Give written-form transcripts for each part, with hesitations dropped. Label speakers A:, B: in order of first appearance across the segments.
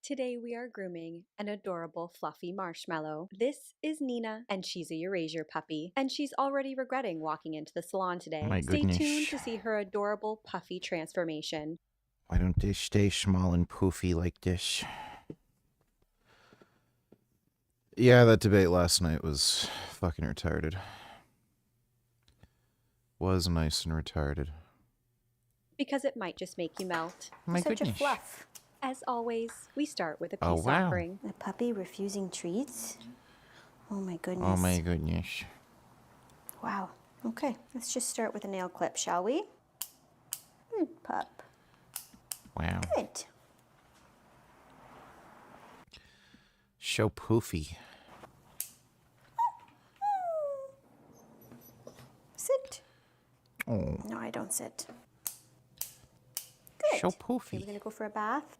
A: Today we are grooming an adorable fluffy marshmallow. This is Nina, and she's a Eurasier puppy, and she's already regretting walking into the salon today.
B: My
A: Stay
B: goodness.
A: tuned to see her adorable puffy transformation.
B: Why don't they stay small and poofy like this? Yeah, that debate last night was fucking retarded. Was nice and retarded.
A: Because it might just make you melt.
B: My
C: Such
B: goodness.
C: a fluff.
A: As always, we start with a peace
B: Oh, wow.
A: offering.
C: A puppy refusing treats? Oh my goodness.
B: Oh my goodness.
C: Wow. Okay, let's just start with a nail clip, shall we? Pup.
B: Wow.
C: Good.
B: So poofy.
C: Sit.
B: Oh.
C: No, I don't sit. Good.
B: So
C: Okay,
B: poofy.
C: we're gonna go for a bath.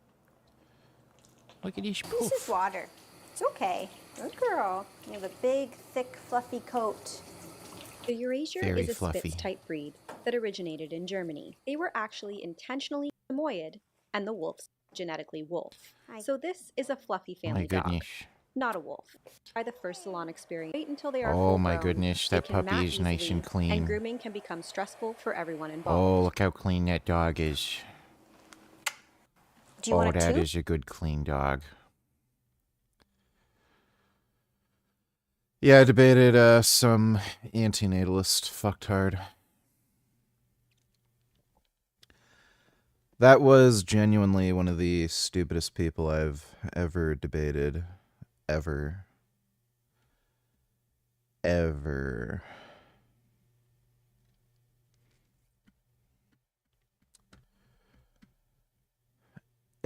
B: Look at this
C: This
B: poof.
C: is water. It's okay. Good girl. You have a big, thick, fluffy coat.
A: The Eurasier
B: Very
A: is a
B: fluffy.
A: Spitz-type breed that originated in Germany. They were actually intentionally Samoyed, and the wolf's genetically wolf. So this is a fluffy
B: My
A: family dog,
B: goodness.
A: not a wolf. Try the first salon experience. Wait until they are
B: Oh
A: full
B: my
A: grown.
B: goodness,
A: They
B: that
A: can
B: puppy
A: mat
B: is nice
A: easily,
B: and clean.
A: and grooming can become stressful for everyone involved.
B: Oh, look how clean that dog is.
C: Do you
B: Oh,
C: want a
B: that
C: tooth?
B: is a good clean dog. Yeah, I debated some antinatalist fucktard. That was genuinely one of the stupidest people I've ever debated. Ever. Ever.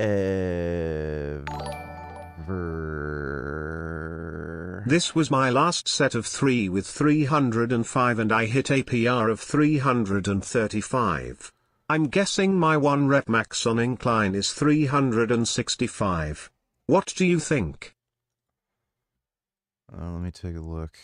B: Ever.
D: This was my last set of 3 with 305 and I hit a PR of 335. I'm guessing my 1 rep max on incline is 365. What do you think?
B: Let me take a look.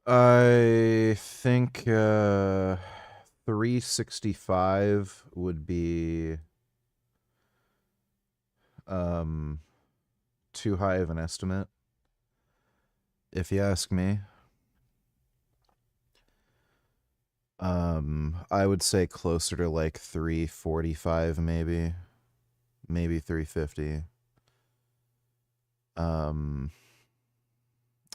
B: I think 365 would be too high of an estimate, if you ask me. I would say closer to like 345 maybe 350.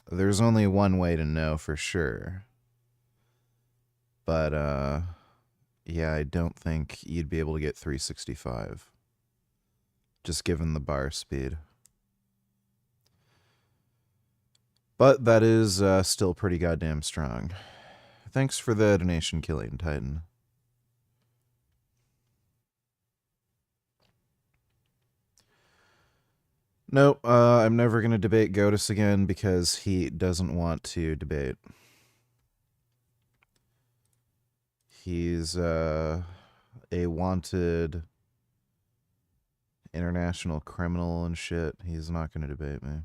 B: There's only one way to know for sure. But, yeah, I don't think you'd be able to get 365. Just given the bar speed. But that is still pretty goddamn strong. Thanks for the donation, Killian Titan. Nope, I'm never going to debate Godus again because he doesn't want to debate. He's a wanted international criminal and shit. He's not going to debate me.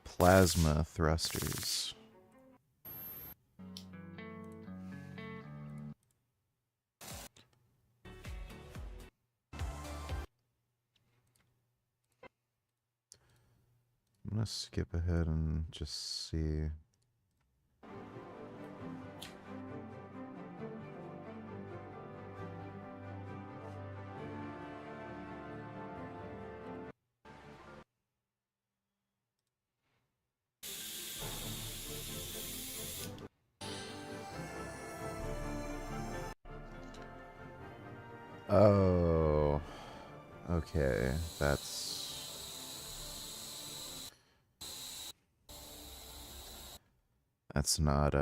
B: Plasma thrusters. I'm gonna skip ahead and just see. Oh. Okay, that's not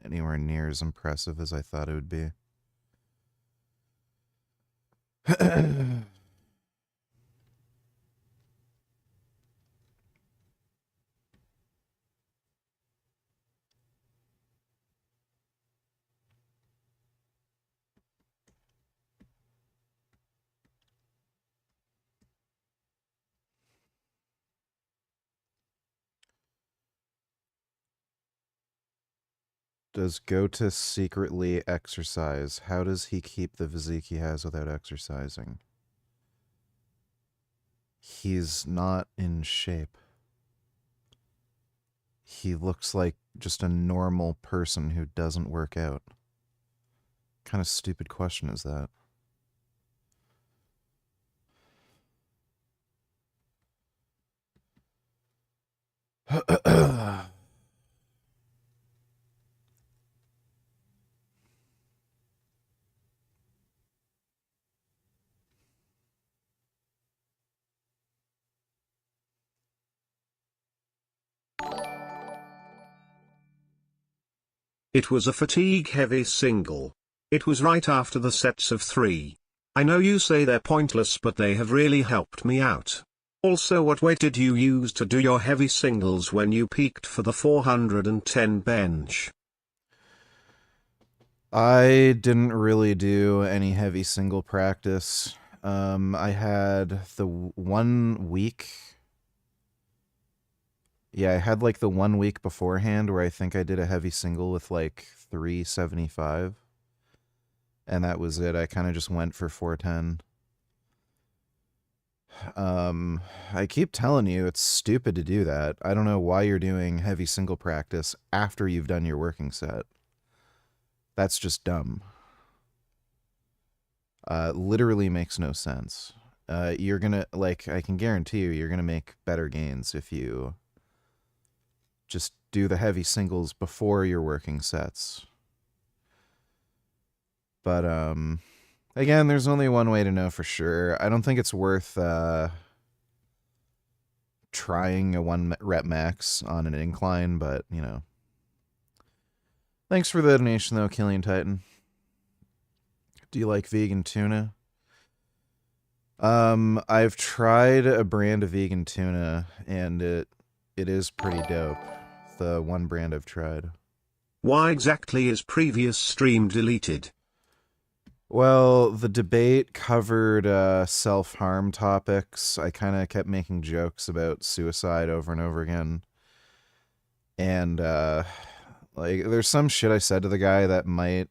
B: anywhere near as impressive as I thought it would be. Does Gota secretly exercise? How does he keep the physique he has without exercising? He's not in shape. He looks like just a normal person who doesn't work out. What kind of stupid question is that?
D: It was a fatigue-heavy single. It was right after the sets of 3. I know you say they're pointless, but they have really helped me out. Also, what weight did you use to do your heavy singles when you peaked for the 410 bench?
B: I didn't really do any heavy single practice. I had the 1 week. Yeah, I had like the 1 week beforehand where I think I did a heavy single with like 375. And that was it. I kind of just went for 410. I keep telling you it's stupid to do that. I don't know why you're doing heavy single practice after you've done your working set. That's just dumb. Literally makes no sense. You're gonna, like, I can guarantee you're gonna make better gains if you just do the heavy singles before your working sets. But, again, there's only one way to know for sure. I don't think it's worth, trying a 1 rep max on an incline, but, you know. Thanks for the donation, though, Killian Titan. Do you like vegan tuna? I've tried a brand of vegan tuna, and it is pretty dope. The one brand I've tried.
D: Why exactly is previous stream deleted?
B: Well, the debate covered self-harm topics. I kind of kept making jokes about suicide over and over again. And, like, there's some shit I said to the guy that might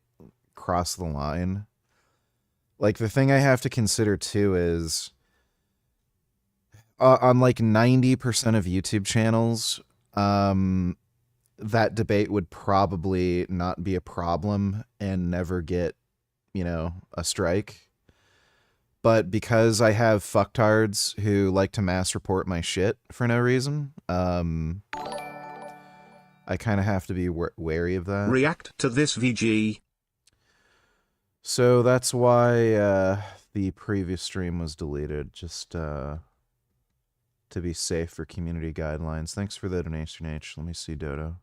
B: cross the line. Like, the thing I have to consider, too, is on, like, 90% of YouTube channels, that debate would probably not be a problem and never get, you know, a strike. But because I have fucktards who like to mass report my shit for no reason, I kind of have to be wary of that.
D: React to this VG.
B: So that's why the previous stream was deleted, just to be safe for community guidelines. Thanks for the donation, H. Let me see, Dodo.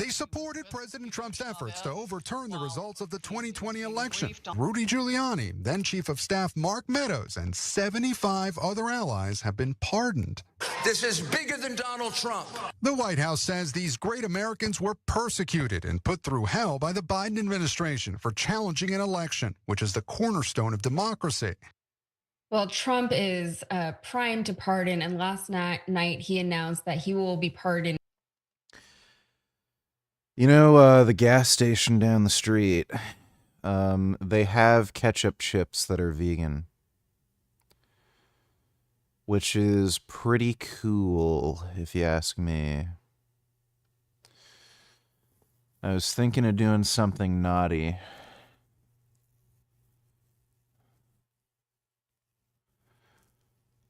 E: They supported President Trump's efforts to overturn the results of the 2020 election. Rudy Giuliani, then Chief of Staff Mark Meadows, and 75 other allies have been pardoned.
F: This is bigger than Donald Trump.
E: The White House says these great Americans were persecuted and put through hell by the Biden administration for challenging an election, which is the cornerstone of democracy.
G: Well, Trump is primed to pardon, and last night he announced that he will be pardoned.
B: You know, the gas station down the street, they have ketchup chips that are vegan, which is pretty cool, if you ask me. I was thinking of doing something naughty.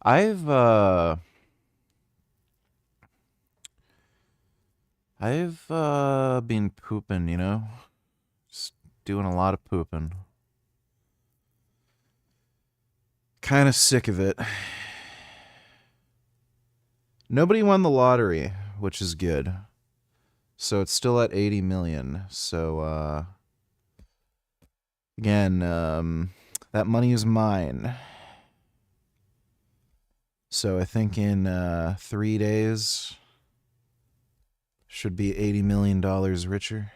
B: I've been pooping, you know? Just doing a lot of pooping. Kind of sick of it. Nobody won the lottery, which is good. So it's still at 80 million. So, again, that money is mine. So I think in 3 days, should be $80 million richer.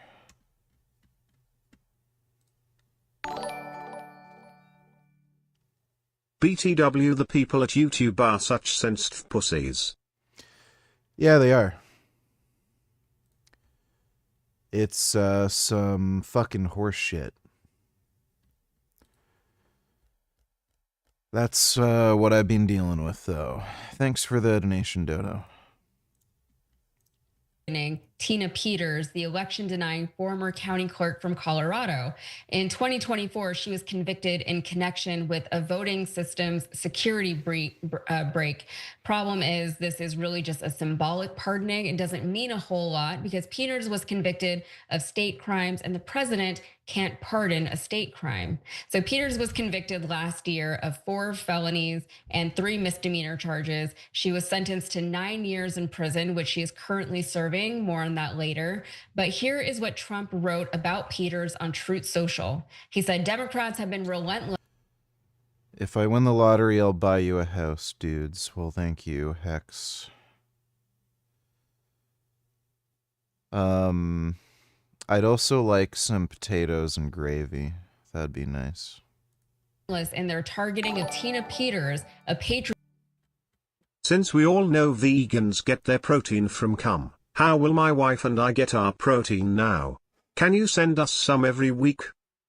D: BTW, the people at YouTube are such sensitive pussies.
B: Yeah, they are. It's some fucking horse shit. That's what I've been dealing with, though. Thanks for the donation, Dodo.
G: Tina Peters, the election-denying former county clerk from Colorado. In 2024, she was convicted in connection with a voting systems security break. Problem is, this is really just a symbolic pardoning. It doesn't mean a whole lot because Peters was convicted of state crimes and the president can't pardon a state crime. So Peters was convicted last year of 4 felonies and 3 misdemeanor charges. She was sentenced to 9 years in prison, which she is currently serving. More on that later. But here is what Trump wrote about Peters on Truth Social. He said, Democrats have been relentless.
B: If I win the lottery, I'll buy you a house, dudes. Well, thank you, Hex. I'd also like some potatoes and gravy. That'd be nice.
G: And they're targeting of Tina Peters, a patriot.
D: Since we all know vegans get their protein from cum, how will my wife and I get our protein now? Can you send us some every week?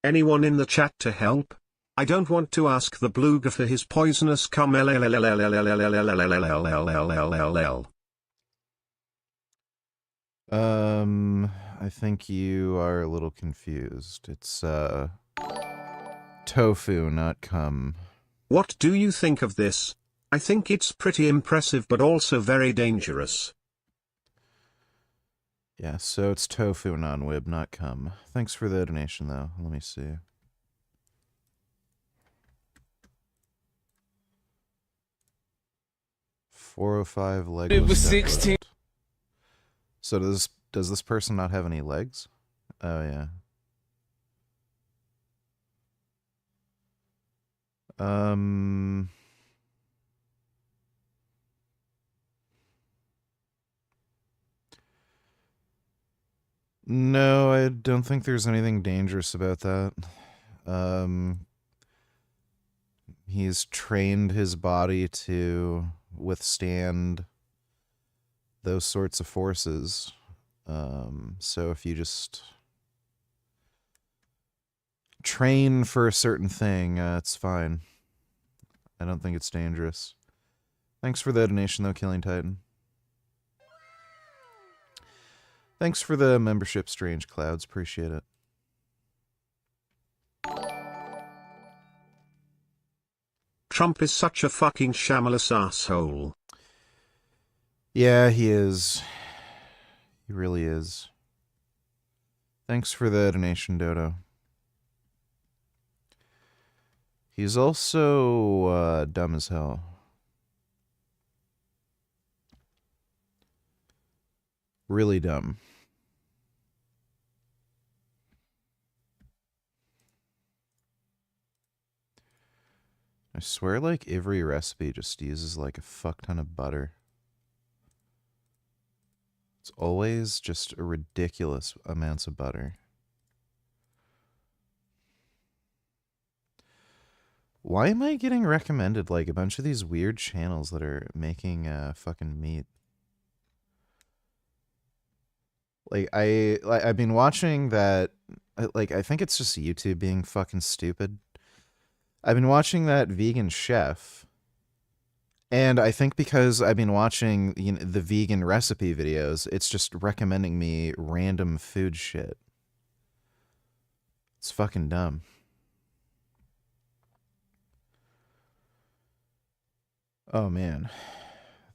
D: Anyone in the chat to help? I don't want to ask the beluga for his poisonous cum.
B: I think you are a little confused. It's, tofu, not cum.
D: What do you think of this? I think it's pretty impressive but also very dangerous.
B: Yeah, so it's tofu non-wib, not cum. Thanks for the donation, though. Let me see. $405 leg.
F: It was 16.
B: So does this person not have any legs? Oh yeah. No, I don't think there's anything dangerous about that. He's trained his body to withstand those sorts of forces. So if you just train for a certain thing, it's fine. I don't think it's dangerous. Thanks for the donation, though, Killing Titan. Thanks for the membership, Strange Clouds. Appreciate it.
D: Trump is such a fucking shameless asshole.
B: Yeah, he is. He really is. Thanks for the donation, Dodo. He's also dumb as hell. Really dumb. I swear, like, every recipe just uses, like, a fuck ton of butter. It's always just a ridiculous amounts of butter. Why am I getting recommended, like, a bunch of these weird channels that are making fucking meat? Like, I've been watching that, like, I think it's just YouTube being fucking stupid. I've been watching that vegan chef, and I think because I've been watching the vegan recipe videos, it's just recommending me random food shit. It's fucking dumb. Oh man,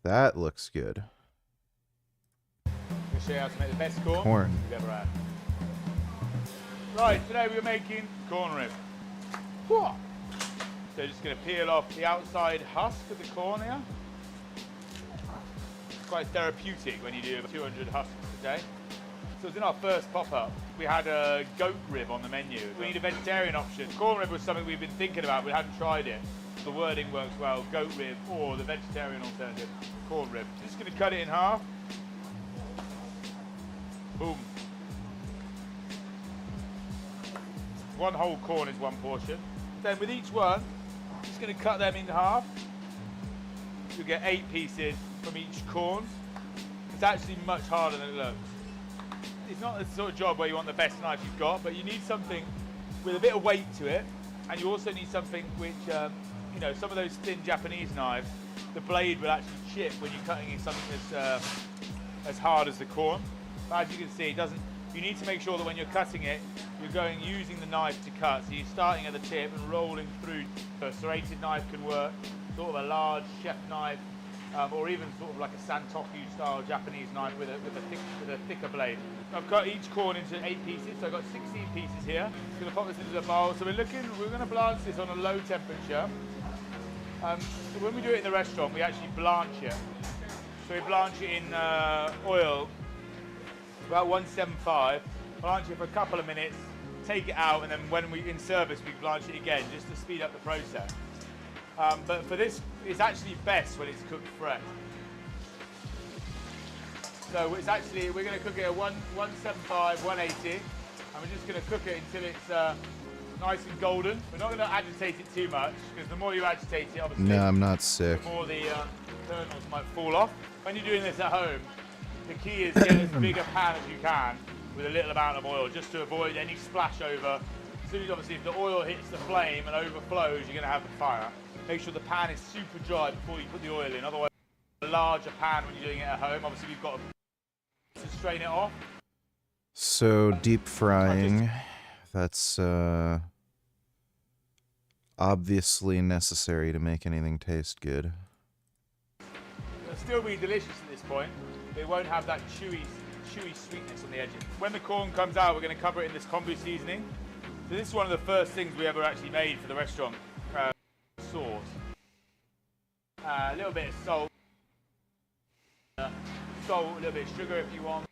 B: that looks good.
H: We'll show you how to make the best
B: Corn.
H: we've ever had. Right, today we're making corn rib. Whoa. So just going to peel off the outside husk of the corn here. It's quite therapeutic when you do 200 husks a day. So it's in our first pop-up. We had a goat rib on the menu. We need a vegetarian option. Corn rib was something we've been thinking about, we hadn't tried it. The wording works well, goat rib or the vegetarian alternative, corn rib. Just going to cut it in half. Boom. One whole corn is one portion. Then with each one, just going to cut them in half. You'll get 8 pieces from each corn. It's actually much harder than it looks. It's not the sort of job where you want the best knife you've got, but you need something with a bit of weight to it, and you also need something which, you know, some of those thin Japanese knives, the blade will actually chip when you're cutting in something as hard as the corn. But as you can see, it doesn't. You need to make sure that when you're cutting it, you're using the knife to cut. So you're starting at the tip and rolling through. A serrated knife can work, sort of a large chef knife, or even sort of like a santoku style Japanese knife with a thicker blade. I've cut each corn into 8 pieces, so I've got 16 pieces here. I'm going to pop this into the bowl. So we're going to blanch this on a low temperature. So when we do it in the restaurant, we actually blanch it. So we blanch it in oil, about 175. Blanch it for a couple of minutes, take it out, and then when we in service, we blanch it again just to speed up the process. But for this, it's actually best when it's cooked fresh. So it's actually, we're going to cook it at 175, 180, and we're just going to cook it until it's nice and golden. We're not going to agitate it too much, because the more you agitate it, obviously,
B: No, I'm not sick.
H: the more the kernels might fall off. When you're doing this at home, the key is get as big a pan as you can with a little amount of oil, just to avoid any splash over. As soon as, obviously, if the oil hits the flame and overflows, you're going to have the fire. Make sure the pan is super dry before you put the oil in, otherwise a larger pan when you're doing it at home. Obviously, we've got to strain it off.
B: So deep frying, that's obviously necessary to make anything taste good.
H: It'll still be delicious at this point. It won't have that chewy sweetness on the edges. When the corn comes out, we're going to cover it in this kombu seasoning. So this is one of the first things we ever actually made for the restaurant. Sauce. A little bit of salt. A little bit of sugar if you want.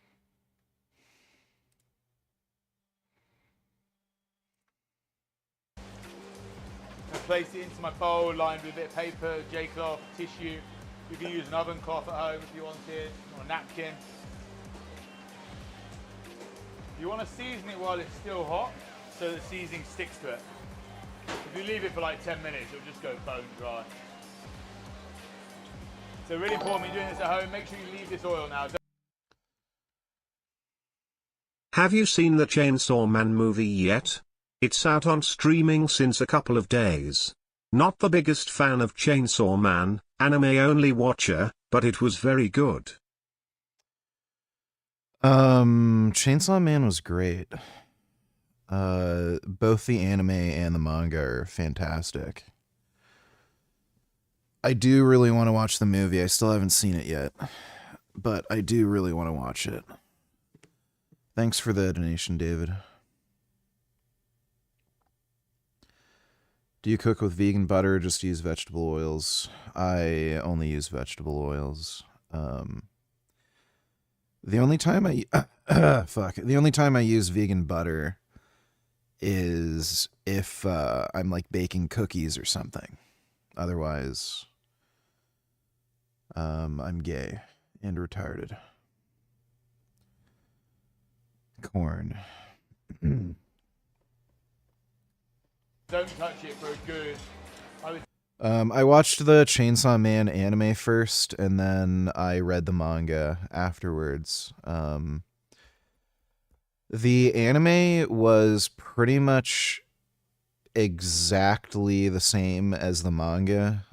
H: I place it into my bowl, lined with a bit of paper, J-cloth, tissue. You can use an oven cloth at home if you wanted, or a napkin. You want to season it while it's still hot, so the seasoning sticks to it. If you leave it for like 10 minutes, it'll just go bone dry. So really important when you're doing this at home, make sure you leave this oil now.
D: Have you seen the Chainsaw Man movie yet? It's out on streaming since a couple of days. Not the biggest fan of Chainsaw Man, anime-only watcher, but it was very good.
B: Chainsaw Man was great. Both the anime and the manga are fantastic. I do really want to watch the movie. I still haven't seen it yet, but I do really want to watch it. Thanks for the donation, David. Do you cook with vegan butter or just use vegetable oils? I only use vegetable oils. The only time the only time I use vegan butter is if I'm like baking cookies or something. Otherwise, I'm gay and retarded. Corn.
H: Don't touch it for a good...
B: I watched the Chainsaw Man anime first, and then I read the manga afterwards. The anime was pretty much exactly the same as the manga.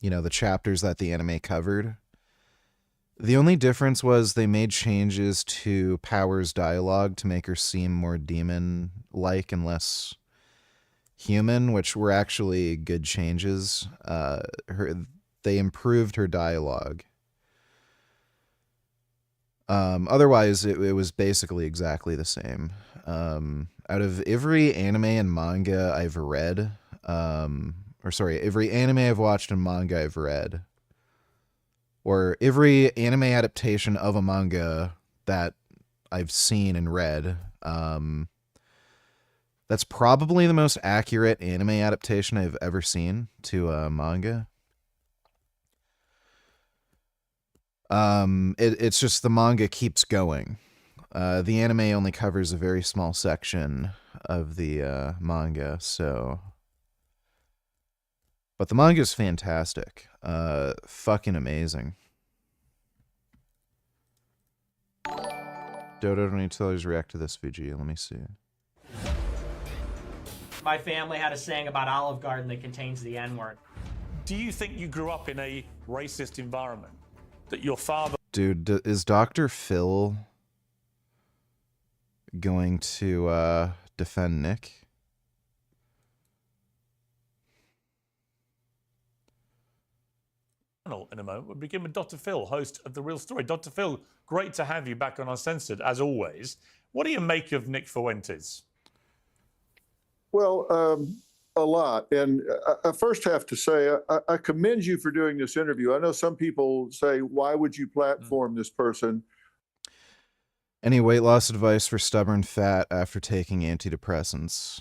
B: You know, the chapters that the anime covered. The only difference was they made changes to Power's dialogue to make her seem more demon-like and less human, which were actually good changes. They improved her dialogue. Otherwise, it was basically exactly the same. Out of every anime and manga I've read, every anime I've watched and manga I've read, or every anime adaptation of a manga that I've seen and read, that's probably the most accurate anime adaptation I've ever seen to a manga. It's just the manga keeps going. The anime only covers a very small section of the manga, so. But the manga is fantastic. Fucking amazing. Dodo, don't need to tell us react to this, VG. Let me see.
I: My family had a saying about Olive Garden that contains the N-word.
J: Do you think you grew up in a racist environment? That your father...
B: Dude, is Dr. Phil going to defend Nick?
J: In a moment, we'll begin with Dr. Phil, host of The Real Story. Dr. Phil, great to have you back on Uncensored, as always. What do you make of Nick Fuentes?
K: Well, a lot. And I first have to say, I commend you for doing this interview. I know some people say, why would you platform this person?
B: Any weight loss advice for stubborn fat after taking antidepressants?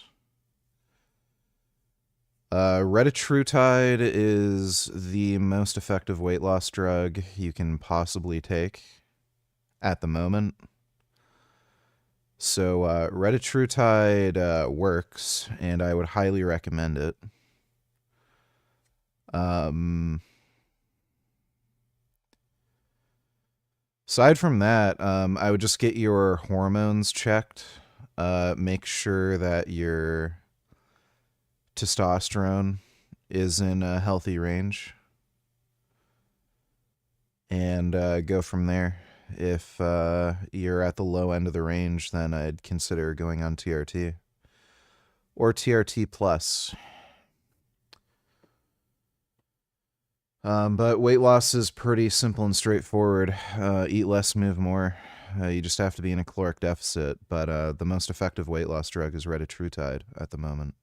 B: Retatrutide is the most effective weight loss drug you can possibly take at the moment. So retatrutide works, and I would highly recommend it. Aside from that, I would just get your hormones checked. Make sure that your testosterone is in a healthy range. And go from there. If you're at the low end of the range, then I'd consider going on TRT. Or TRT plus. But weight loss is pretty simple and straightforward. Eat less, move more. You just have to be in a caloric deficit. But the most effective weight loss drug is retatrutide at the moment.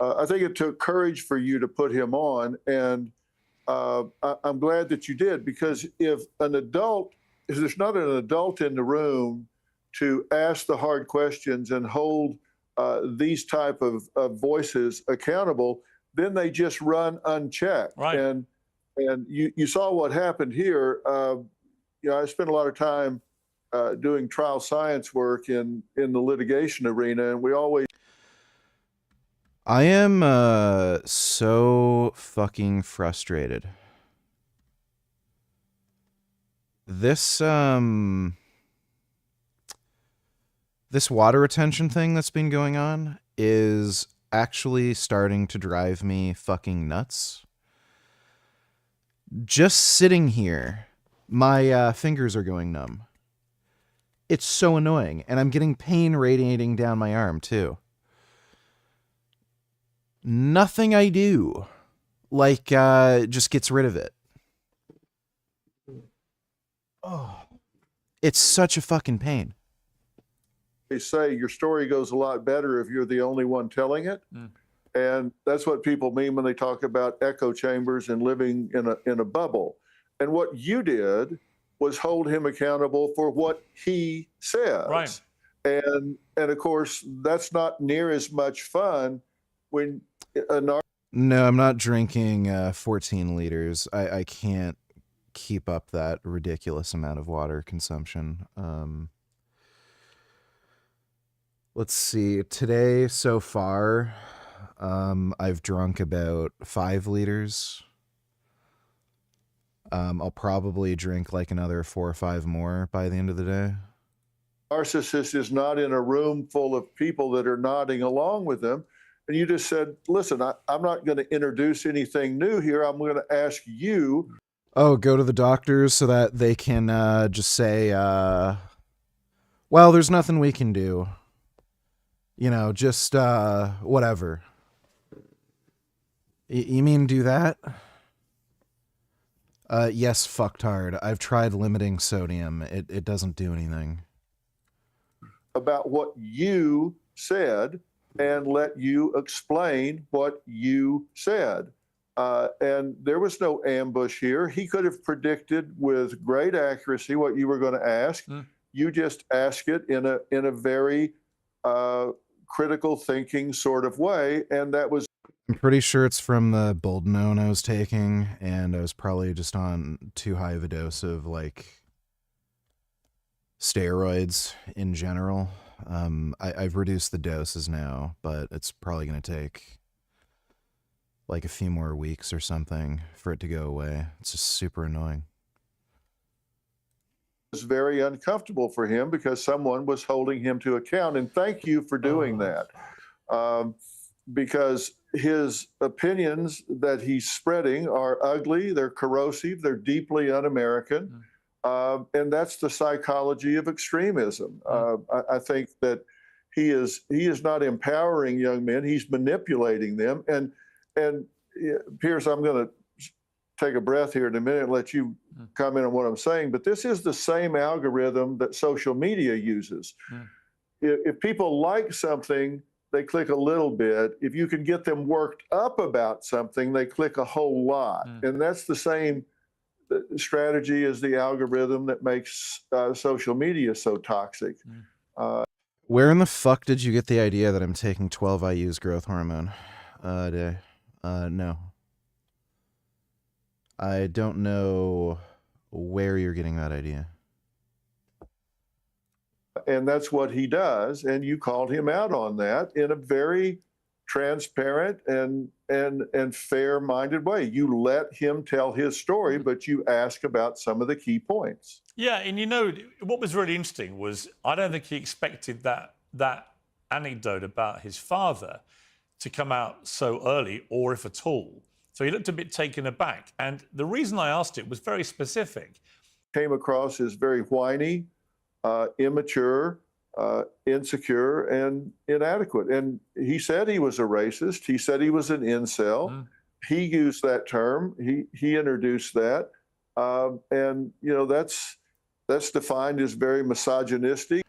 K: I think it took courage for you to put him on, and I'm glad that you did, because if there's not an adult in the room to ask the hard questions and hold these type of voices accountable, then they just run unchecked.
J: Right.
K: And you saw what happened here. I spent a lot of time doing trial science work in the litigation arena, and we always.
B: I am so fucking frustrated. This this water retention thing that's been going on is actually starting to drive me fucking nuts. Just sitting here, my fingers are going numb. It's so annoying, and I'm getting pain radiating down my arm too. Nothing I do, just gets rid of it. Oh, it's such a fucking pain.
K: They say your story goes a lot better if you're the only one telling it. And that's what people mean when they talk about echo chambers and living in a bubble. And what you did was hold him accountable for what he says.
J: Right.
K: And of course, that's not near as much fun when
B: No, I'm not drinking 14 liters. I can't keep up that ridiculous amount of water consumption. Let's see. Today, so far, I've drunk about 5 liters. I'll probably drink like another 4 or 5 more by the end of the day.
K: Narcissist is not in a room full of people that are nodding along with them. And you just said, listen, I'm not going to introduce anything new here. I'm going to ask you.
B: Oh, go to the doctors so that they can just say, well, there's nothing we can do. Just whatever. You mean do that? Yes, fucktard. I've tried limiting sodium. It doesn't do anything.
K: About what you said and let you explain what you said. And there was no ambush here. He could have predicted with great accuracy what you were going to ask. You just ask it in a very critical thinking sort of way, and that was.
B: I'm pretty sure it's from the Boldenone I was taking, and I was probably just on too high of a dose of, like, steroids in general. I've reduced the doses now, but it's probably going to take, like, a few more weeks or something for it to go away. It's just super annoying.
K: It was very uncomfortable for him because someone was holding him to account, and thank you for doing that. Because his opinions that he's spreading are ugly, they're corrosive, they're deeply un-American, and that's the psychology of extremism. I think that he is not empowering young men; he's manipulating them. And Pierce, I'm going to take a breath here in a minute and let you comment on what I'm saying. But this is the same algorithm that social media uses. If people like something, they click a little bit. If you can get them worked up about something, they click a whole lot. And that's the same strategy as the algorithm that makes social media so toxic.
B: Where in the fuck did you get the idea that I'm taking 12 IU's growth hormone a day? No. I don't know where you're getting that idea.
K: And that's what he does. And you called him out on that in a very transparent and fair-minded way. You let him tell his story, but you ask about some of the key points.
J: Yeah, and you know, what was really interesting was I don't think he expected that anecdote about his father to come out so early, or if at all. So he looked a bit taken aback. And the reason I asked it was very specific.
K: Came across as very whiny, immature, insecure, and inadequate. And he said he was a racist. He said he was an incel. He used that term. He introduced that. And, you know, that's defined as very misogynistic.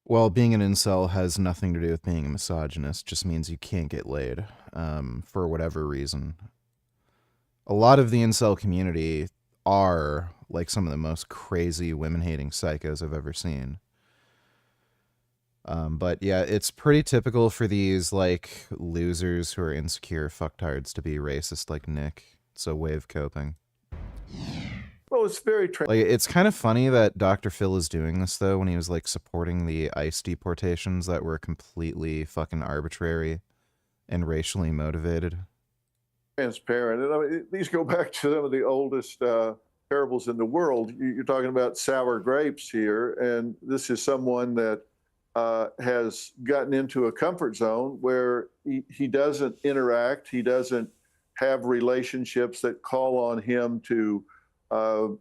B: Well, being an incel has nothing to do with being a misogynist. Just means you can't get laid for whatever reason. A lot of the incel community are like some of the most crazy women-hating psychos I've ever seen. But yeah, it's pretty typical for these like losers who are insecure fucktards to be racist like Nick. It's a way of coping.
K: Well, it's very
B: like it's kind of funny that Dr. Phil is doing this though, when he was like supporting the ICE deportations that were completely fucking arbitrary and racially motivated.
K: Transparent, and I mean, these go back to some of the oldest parables in the world. You're talking about sour grapes here, and this is someone that has gotten into a comfort zone where he doesn't interact, he doesn't have relationships that call on him to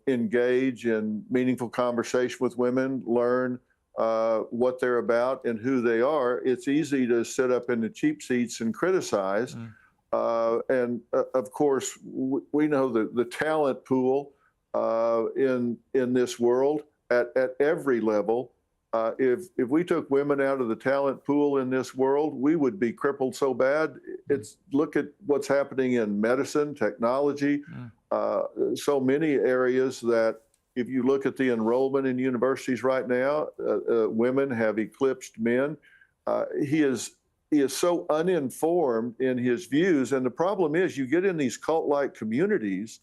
K: engage in meaningful conversation with women, learn what they're about and who they are. It's easy to sit up in the cheap seats and criticize. And of course, we know the talent pool in this world at every level. If we took women out of the talent pool in this world, we would be crippled so bad. Look at what's happening in medicine, technology, so many areas that if you look at the enrollment in universities right now, women have eclipsed men. He is so uninformed in his views. And the problem is you get in these cult-like communities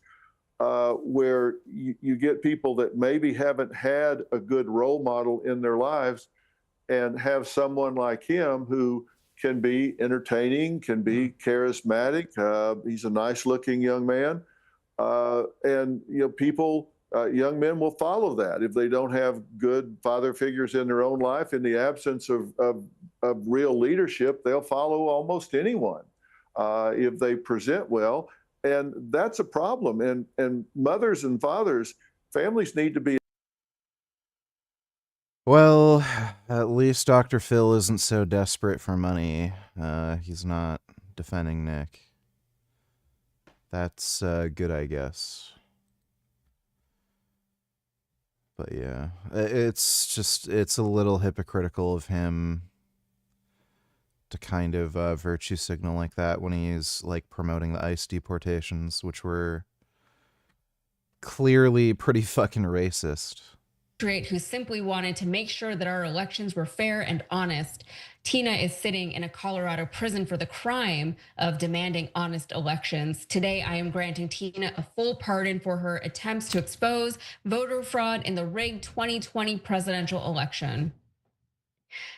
K: where you get people that maybe haven't had a good role model in their lives and have someone like him who can be entertaining, can be charismatic. He's a nice looking young man. And, you know, people, young men will follow that if they don't have good father figures in their own life. In the absence of real leadership, they'll follow almost anyone if they present well. And that's a problem. And mothers and fathers, families need to be.
B: Well, at least Dr. Phil isn't so desperate for money. He's not defending Nick. That's good, I guess. But yeah, it's a little hypocritical of him to kind of virtue signal like that when he's like promoting the ICE deportations, which were clearly pretty fucking racist.
G: Who simply wanted to make sure that our elections were fair and honest. Tina is sitting in a Colorado prison for the crime of demanding honest elections. Today, I am granting Tina a full pardon for her attempts to expose voter fraud in the rigged 2020 presidential election.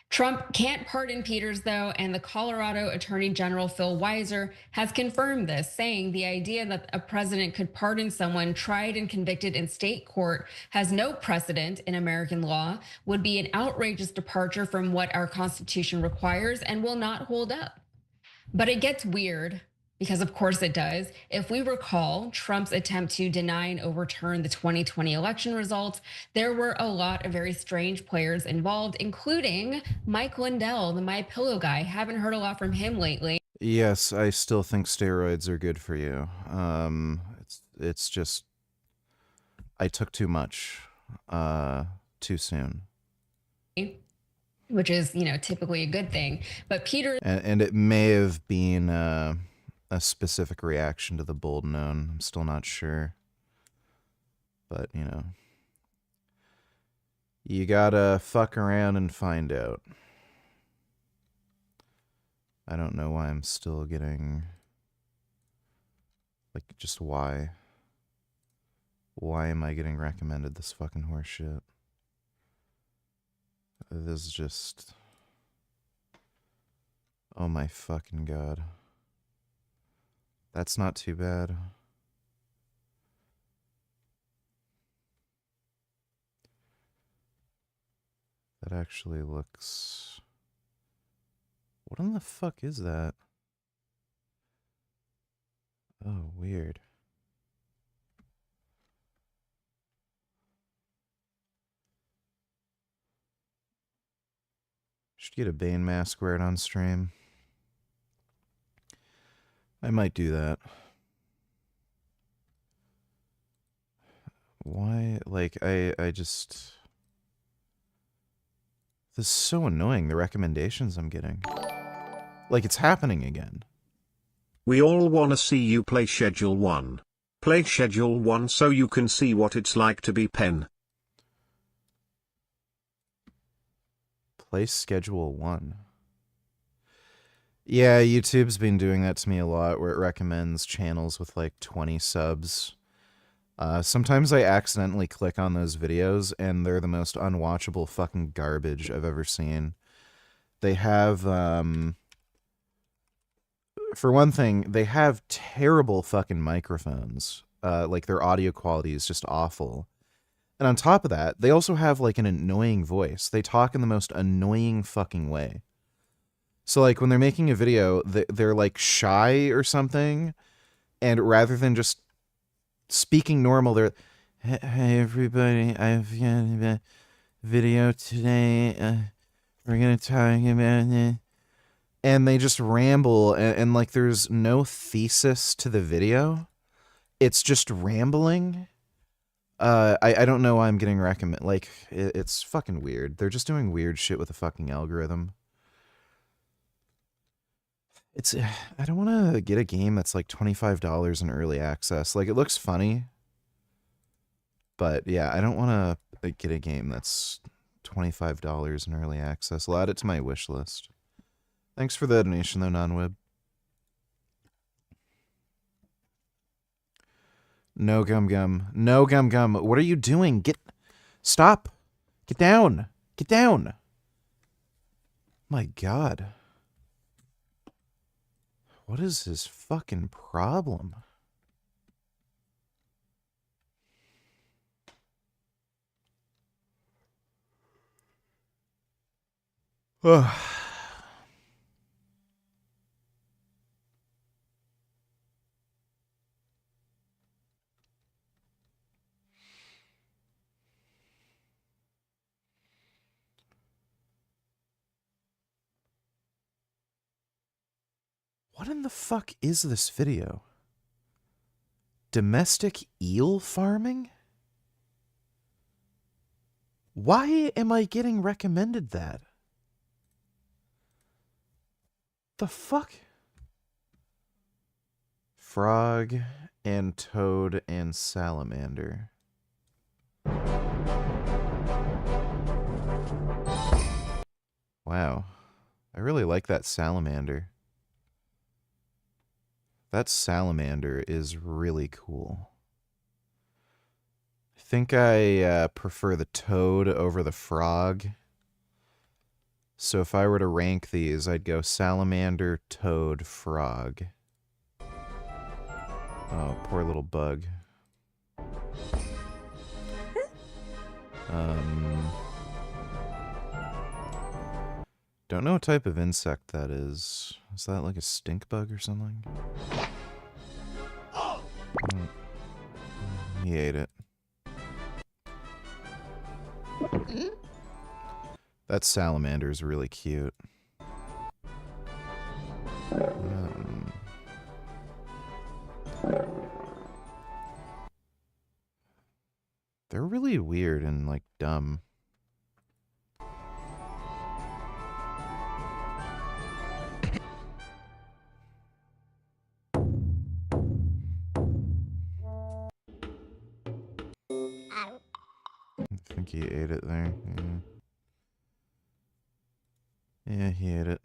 G: Trump can't pardon Peters, though, and the Colorado Attorney General Phil Weiser has confirmed this, saying the idea that a president could pardon someone tried and convicted in state court has no precedent in American law, would be an outrageous departure from what our Constitution requires, and will not hold up. But it gets weird, because of course it does. If we recall Trump's attempt to deny and overturn the 2020 election results, there were a lot of very strange players involved, including Mike Lindell, the My Pillow guy. Haven't heard a lot from him lately.
B: Yes, I still think steroids are good for you. It's just I took too much too soon.
G: Which is, typically a good thing. But Peter...
B: And it may have been a specific reaction to the bold known. I'm still not sure. But, you gotta fuck around and find out. I don't know why I'm still getting... Like, just why? Why am I getting recommended this fucking horse shit? This is just... Oh my fucking god. That's not too bad. That actually looks... What in the fuck is that? Oh, weird. Should get a Bane mask, wear it on stream. I might do that. Why? Like, I just... This is so annoying, the recommendations I'm getting. Like, it's happening again.
D: We all wanna see you play Schedule 1. Play Schedule 1 so you can see what it's like to be Penn.
B: Play Schedule 1. Yeah, YouTube's been doing that to me a lot, where it recommends channels with like 20 subs. Sometimes I accidentally click on those videos, and they're the most unwatchable fucking garbage I've ever seen. They have, for one thing, they have terrible fucking microphones. Like, their audio quality is just awful. And on top of that, they also have, like, an annoying voice. They talk in the most annoying fucking way. So, like, when they're making a video, they're, like, shy or something, and rather than just speaking normal, they're, hey, everybody, I've got a video today. We're going to talk about it. And they just ramble, and, like, there's no thesis to the video. It's just rambling. I don't know why I'm getting recommended. Like, it's fucking weird. They're just doing weird shit with the fucking algorithm. I don't want to get a game that's like $25 in early access. Like, it looks funny, but yeah, I don't want to get a game that's $25 in early access. I'll add it to my wish list. Thanks for the donation, though, non-web. No gum gum. No gum gum. What are you doing? Stop. Get down. Get down. My God. What is his fucking problem? Ugh. What in the fuck is this video? Domestic eel farming? Why am I getting recommended that? The fuck? Frog and toad and salamander. Wow. I really like that salamander. That salamander is really cool. I think I prefer the toad over the frog. So if I were to rank these, I'd go salamander, toad, frog. Oh, poor little bug. Don't know what type of insect that is. Is that like a stink bug or something? Mm. He ate it. That salamander is really cute. They're really weird and like dumb. I think he ate it there. Yeah, he ate it.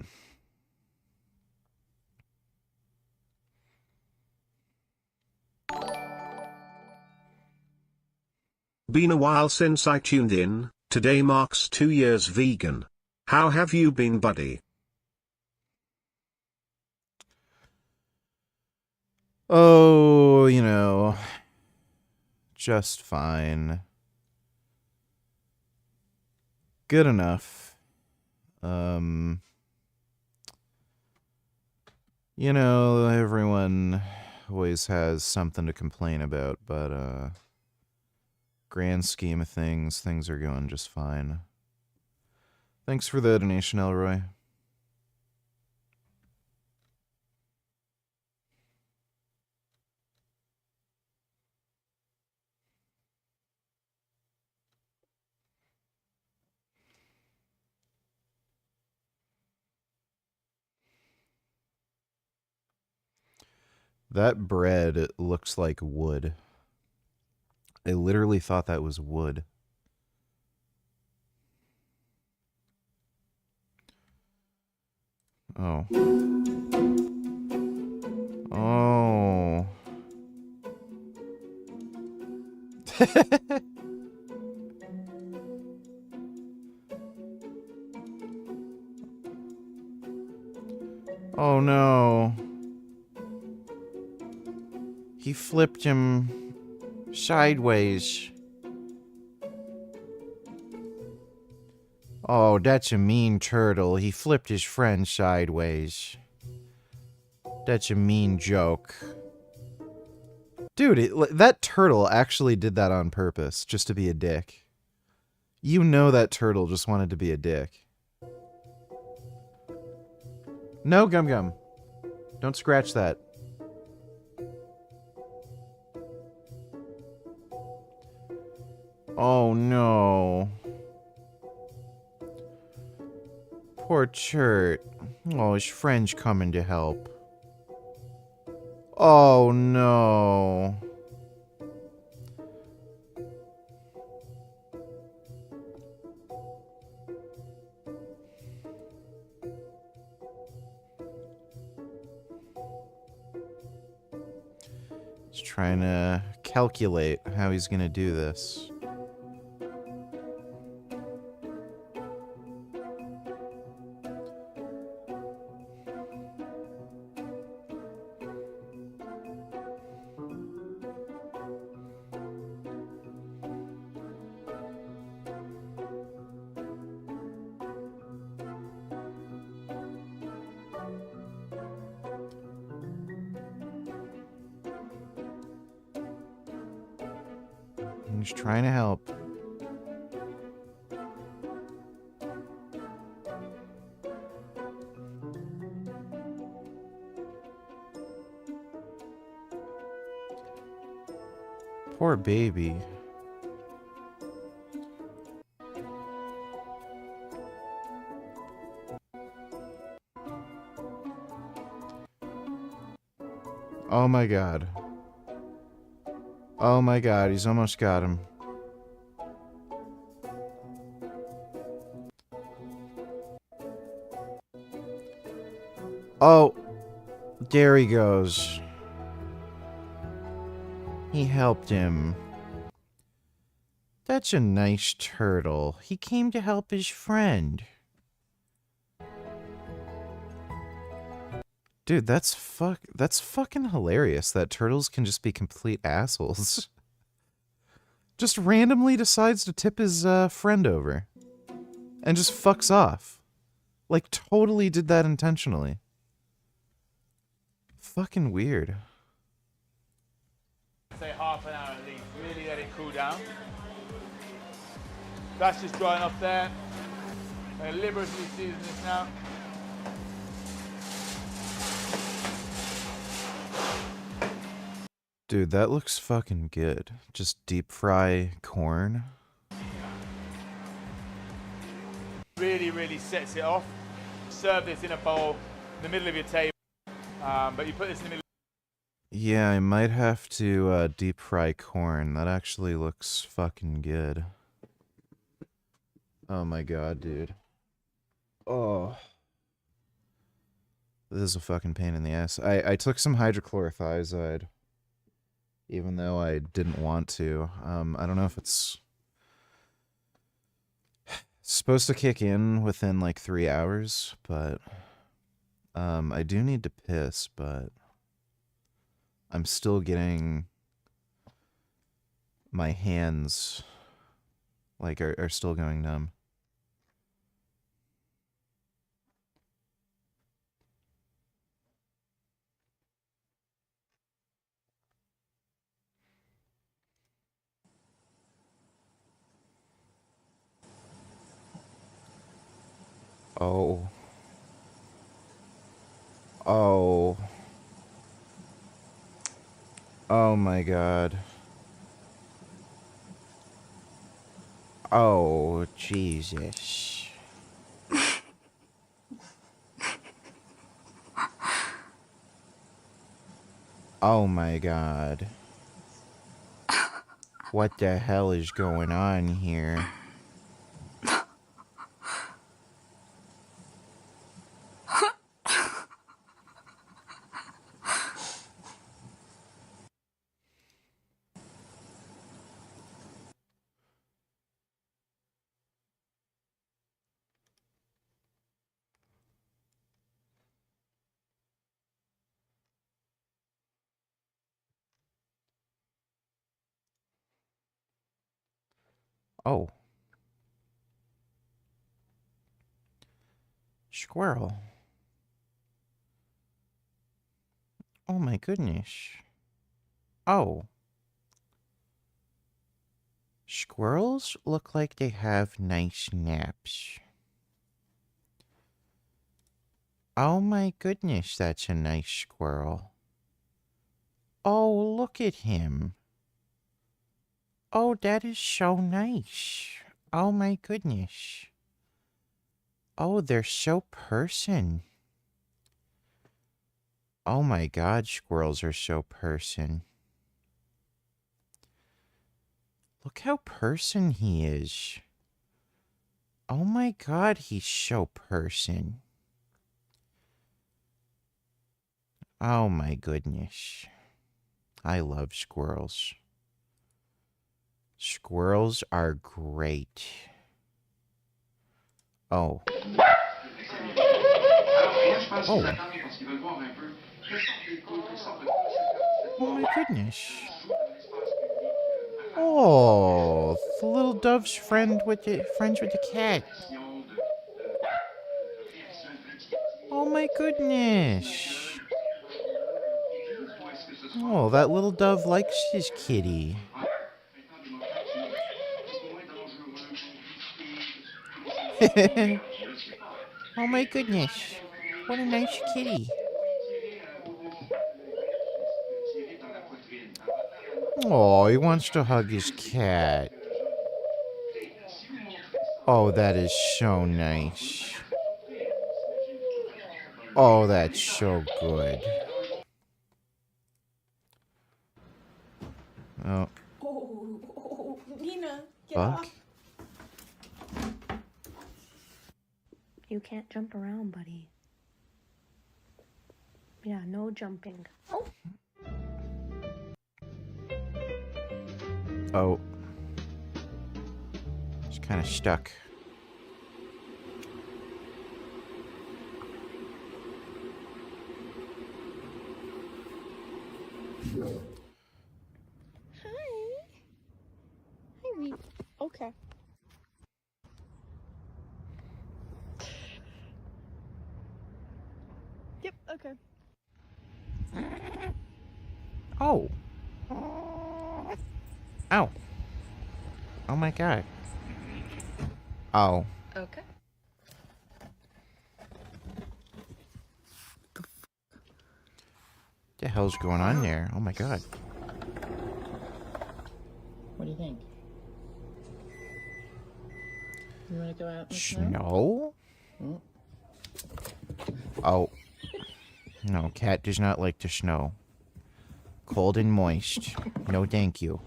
D: Been a while since I tuned in. Today marks 2 years vegan. How have you been, buddy?
B: Oh, you know, just fine. Good enough. You know, everyone always has something to complain about, but, grand scheme of things, things are going just fine. Thanks for the donation, Elroy. That bread looks like wood. I literally thought that was wood. Oh. Oh. Oh no. He flipped him sideways. Oh, that's a mean turtle. He flipped his friend sideways. That's a mean joke. Dude, that turtle actually did that on purpose, just to be a dick. You know that turtle just wanted to be a dick. No, Gum Gum. Don't scratch that. Oh, no. Poor Chert. Oh, his friend's coming to help. Oh, no. He's trying to calculate how he's gonna do this. He's trying to help. Poor baby. Oh my god. Oh my god, he's almost got him. Oh, there he goes. He helped him. That's a nice turtle. He came to help his friend. Dude, that's fucking hilarious that turtles can just be complete assholes. Just randomly decides to tip his friend over. And just fucks off. Like, totally did that intentionally. Fucking weird.
H: Say half an hour at least. Really let it cool down. That's just drying off there. I'm deliberately season this now.
B: Dude, that looks fucking good. Just deep fry corn.
H: Really, really sets it off. Serve this in a bowl in the middle of your table. But you put this in the middle.
B: Yeah, I might have to deep fry corn. That actually looks fucking good. Oh my god, dude. Oh. This is a fucking pain in the ass. I took some hydrochlorothiazide. Even though I didn't want to. I don't know if it's supposed to kick in within like 3 hours, but I do need to piss, but I'm still getting my hands like are still going numb. Oh. Oh. Oh my god. Oh, Jesus. Oh my god. What the hell is going on here? Oh. Squirrel. Oh my goodness. Oh. Squirrels look like they have nice naps. Oh my goodness, that's a nice squirrel. Oh, look at him. Oh, that is so nice. Oh my goodness. Oh, they're so person. Oh my god, squirrels are so person. Look how person he is. Oh my god, he's so person. Oh my goodness. I love squirrels. Squirrels are great. Oh. Oh. Oh my goodness. Oh, the little dove's friends with the cat. Oh my goodness. Oh, that little dove likes his kitty. Oh my goodness. What a nice kitty. Oh, he wants to hug his cat. Oh, that is so nice. Oh, that's so good. Oh.
C: Oh, Nina, get
B: Fuck.
C: off. You can't jump around, buddy. Yeah, no jumping. Oh.
B: Oh. It's kind of stuck.
C: Hi. Hi, Reed. Okay. Yep, okay.
B: Oh. Ow. Oh my god. Oh.
A: Okay.
B: What the hell's going on there? Oh my god.
L: What do you think? You want to go out in the
B: Snow?
L: snow?
B: Oh. No, cat does not like the snow. Cold and moist. No thank you.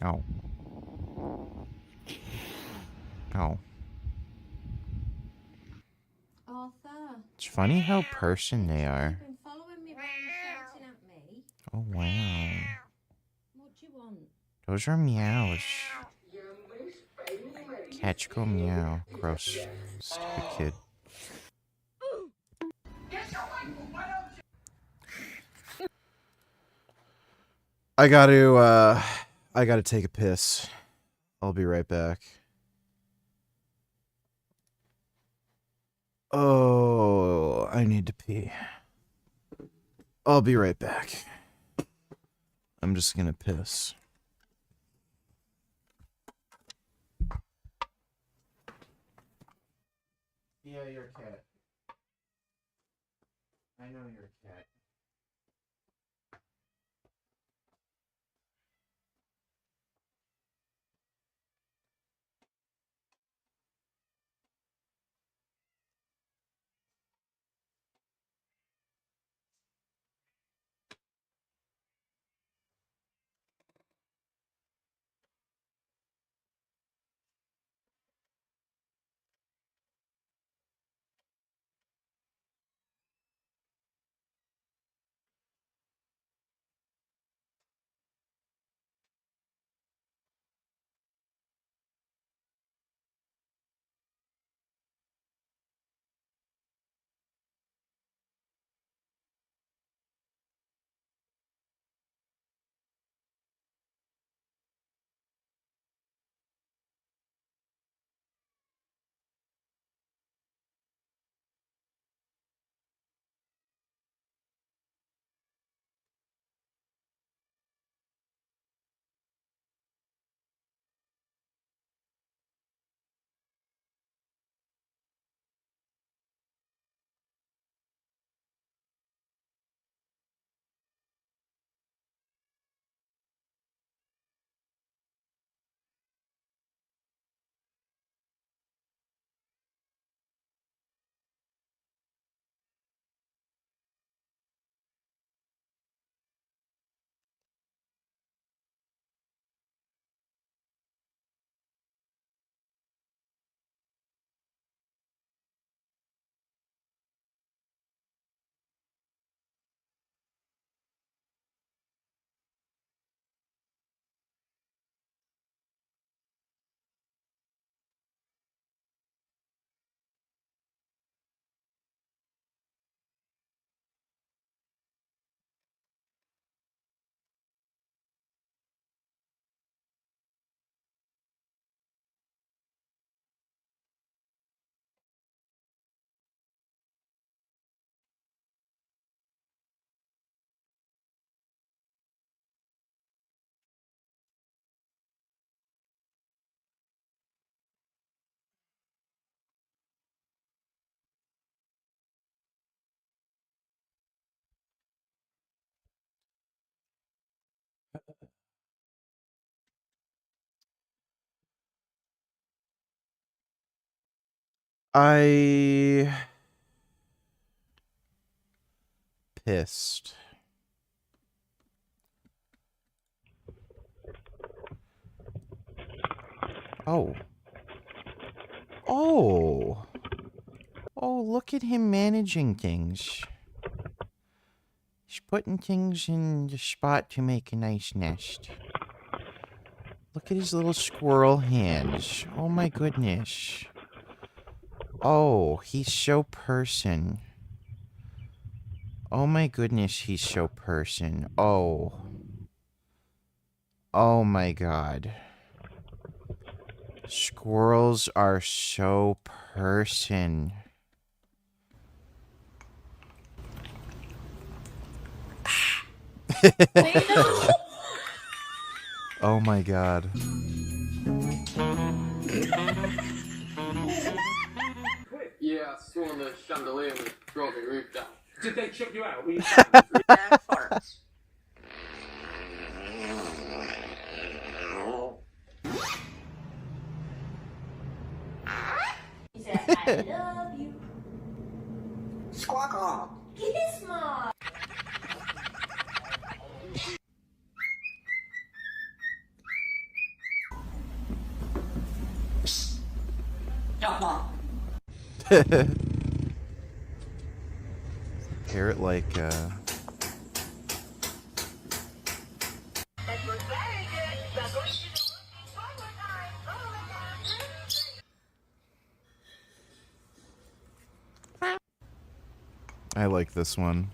B: Oh. Oh.
M: Arthur.
B: It's funny how person they are.
M: You've been following me around shouting at me.
B: Oh wow.
M: What do you want?
B: Those are meows. Cats go meow. Gross. Stupid kid. I gotta take a piss. I'll be right back. Oh, I need to pee. I'll be right back. I'm just gonna piss. Yeah, you're a cat. I know you're a cat. I pissed. Oh. Oh. Oh, look at him managing things. He's putting things in the spot to make a nice nest. Look at his little squirrel hands. Oh my goodness. Oh, he's so person. Oh my goodness, he's so person. Oh. Oh my god. Squirrels are so person. Oh my god.
N: Yeah, swung the chandelier and brought the roof down.
O: Did they chuck you out? Were you
N: Yeah, farts.
M: He said, I love you. Squawk. Kiss my.
B: Parrot like I like this one.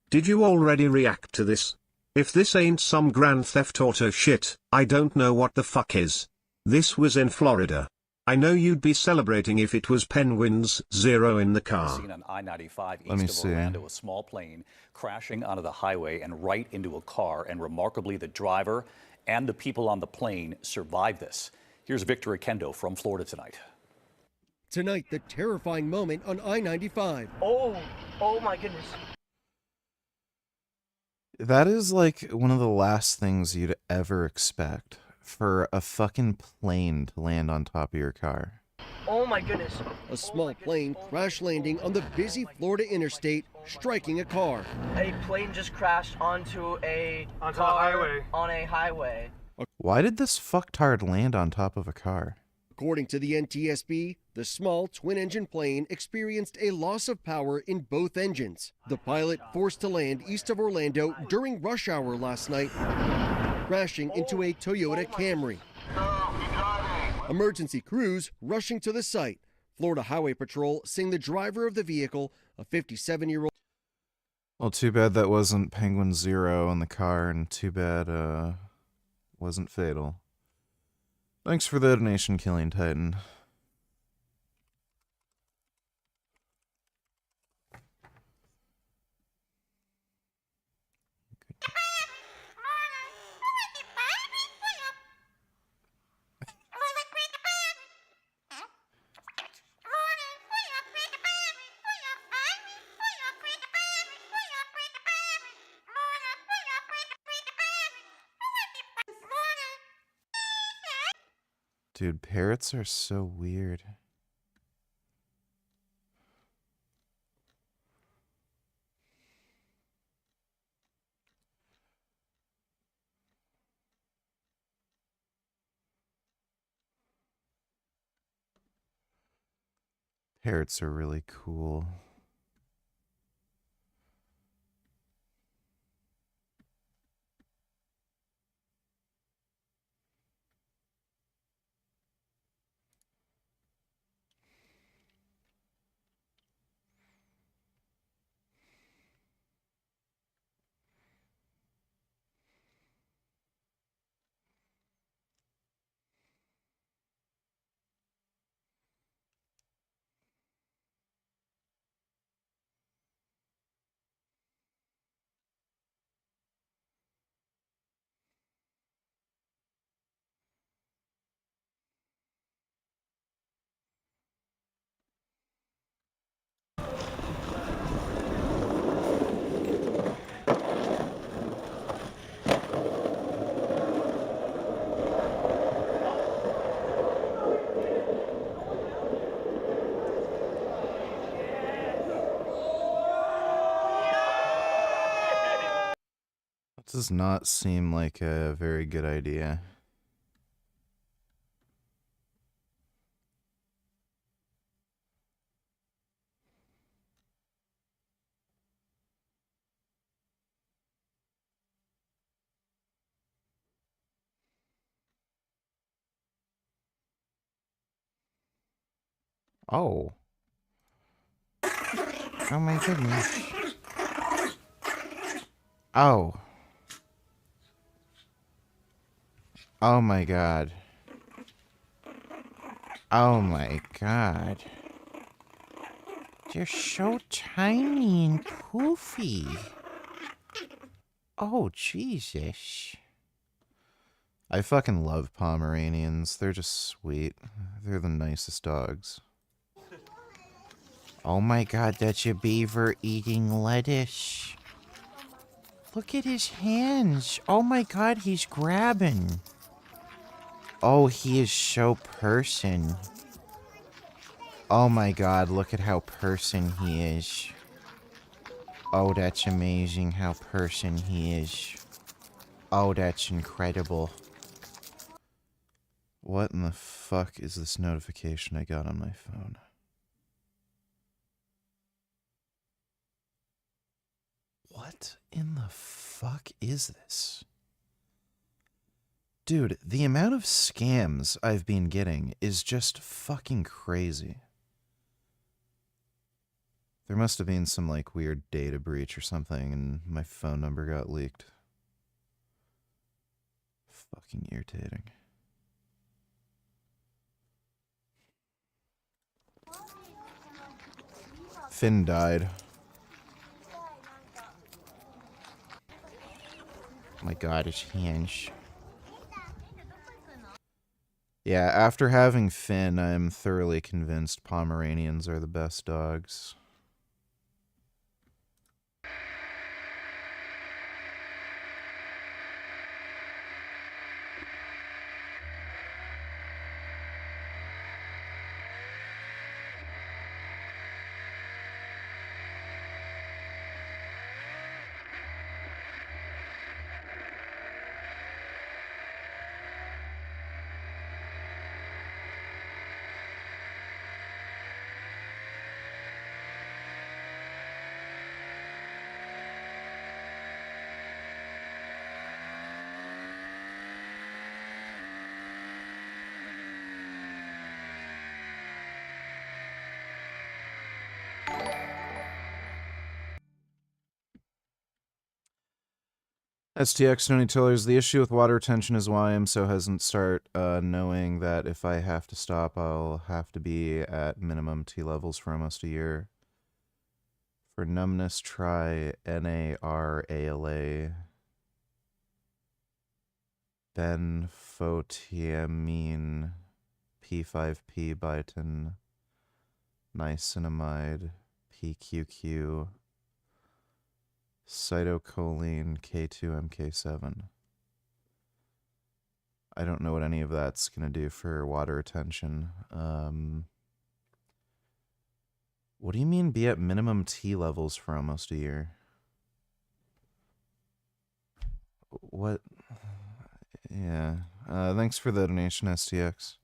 D: Did you already react to this? If this ain't some Grand Theft Auto shit, I don't know what the fuck is. This was in Florida. I know you'd be celebrating if it was Penguins 0 in the car.
P: Seen on I-95
B: Let me
P: east of
B: see.
P: Orlando, a small plane crashing onto the highway and right into a car, and remarkably the driver and the people on the plane survived this. Here's Victor Akendo from Florida tonight.
Q: Tonight, the terrifying moment on I-95.
R: Oh my goodness.
B: That is like one of the last things you'd ever expect for a fucking plane to land on top of your car.
R: Oh my goodness.
Q: A small plane crash landing on the busy Florida interstate, striking a car.
R: A plane just crashed onto a
O: highway.
R: On a highway.
B: Why did this fucktard land on top of a car?
Q: According to the NTSB, the small twin-engine plane experienced a loss of power in both engines. The pilot forced to land east of Orlando during rush hour last night, crashing into a Toyota Camry. Emergency crews rushing to the site. Florida Highway Patrol saying the driver of the vehicle, a 57-year-old.
B: Well, too bad that wasn't Penguin 0 in the car, and too bad wasn't fatal. Thanks for the donation, Killing Titan. Dude, parrots are so weird. Parrots are really cool. Does not seem like a very good idea. Oh. Oh my goodness. Oh. Oh my god. Oh my god. They're so tiny and poofy. Oh, Jesus. I fucking love Pomeranians. They're just sweet. They're the nicest dogs. Oh my god, that's a beaver eating lettuce. Look at his hands. Oh my god, he's grabbing. Oh, he is so person. Oh my god, look at how person he is. Oh, that's amazing how person he is. Oh, that's incredible. What in the fuck is this notification I got on my phone? What in the fuck is this? Dude, the amount of scams I've been getting is just fucking crazy. There must have been some, like, weird data breach or something, and my phone number got leaked. Fucking irritating. Finn died. Oh my god, his hands. Yeah, after having Finn, I'm thoroughly convinced Pomeranians are the best dogs. STX Tony Tillers, the issue with water retention is why I'm so hesitant to start knowing that if I have to stop, I'll have to be at minimum T levels for almost a year. For numbness, try NARALA. Benfotiamine, P5P biotin, niacinamide, PQQ, cytocholine, K2MK7. I don't know what any of that's going to do for water retention. What do you mean be at minimum T levels for almost a year? What? Yeah. Thanks for the donation, STX.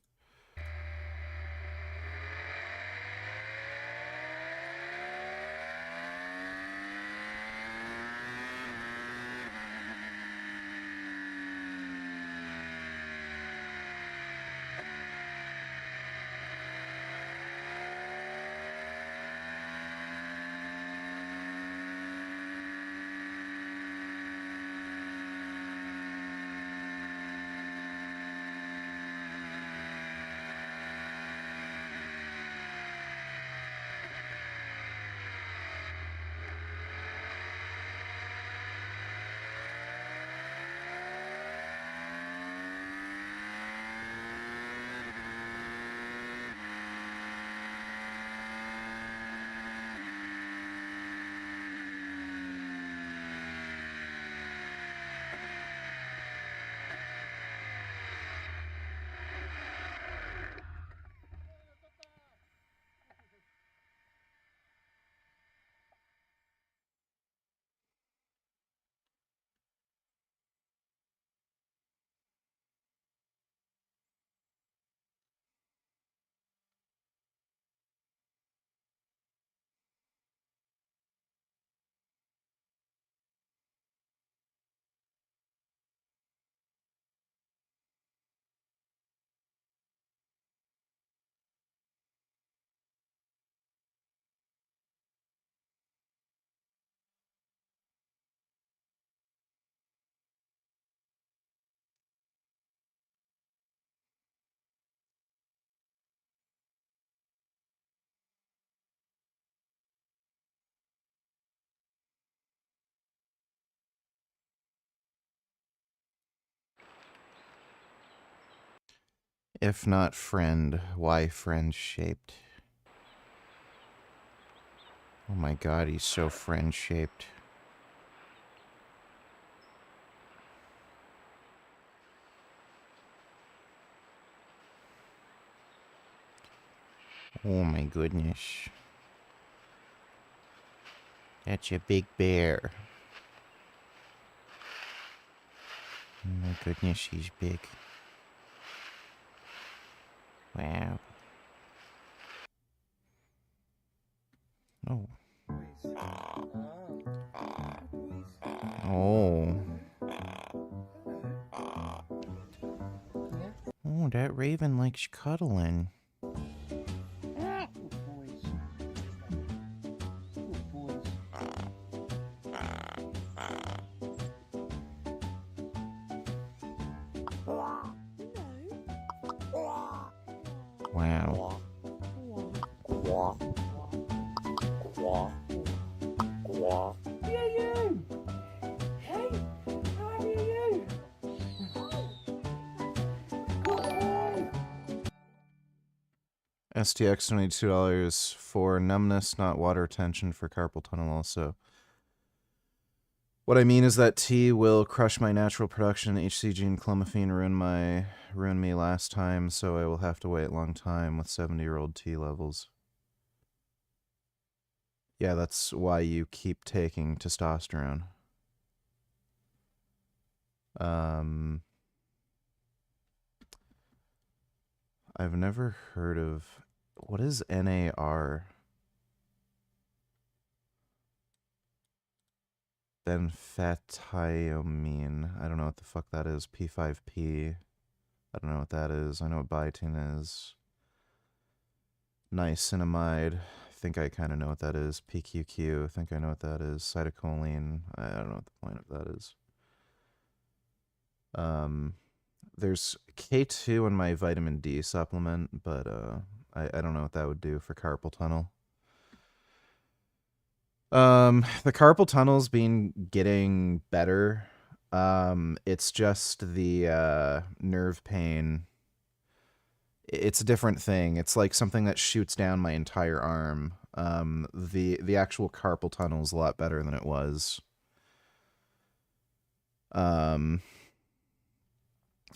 B: If not friend, why friend-shaped? Oh my god, he's so friend-shaped. Oh my goodness. That's a big bear. Oh my goodness, he's big. Wow. Oh. Oh. Oh, that raven likes cuddling. Wow. STX $22 for numbness, not water retention for carpal tunnel also. What I mean is that tea will crush my natural production. HCG and clomiphene ruined me last time, so I will have to wait a long time with 70-year-old tea levels. Yeah, that's why you keep taking testosterone. I've never heard of... What is NAR? Phenphthiamine. I don't know what the fuck that is. P5P. I don't know what that is. I know what biotin is. Niacinamide. I think I kind of know what that is. PQQ. I think I know what that is. Cytocholine. I don't know what the point of that is. There's K2 in my vitamin D supplement, but I don't know what that would do for carpal tunnel. The carpal tunnel's been getting better. It's just the nerve pain. It's a different thing. It's like something that shoots down my entire arm. The actual carpal tunnel is a lot better than it was.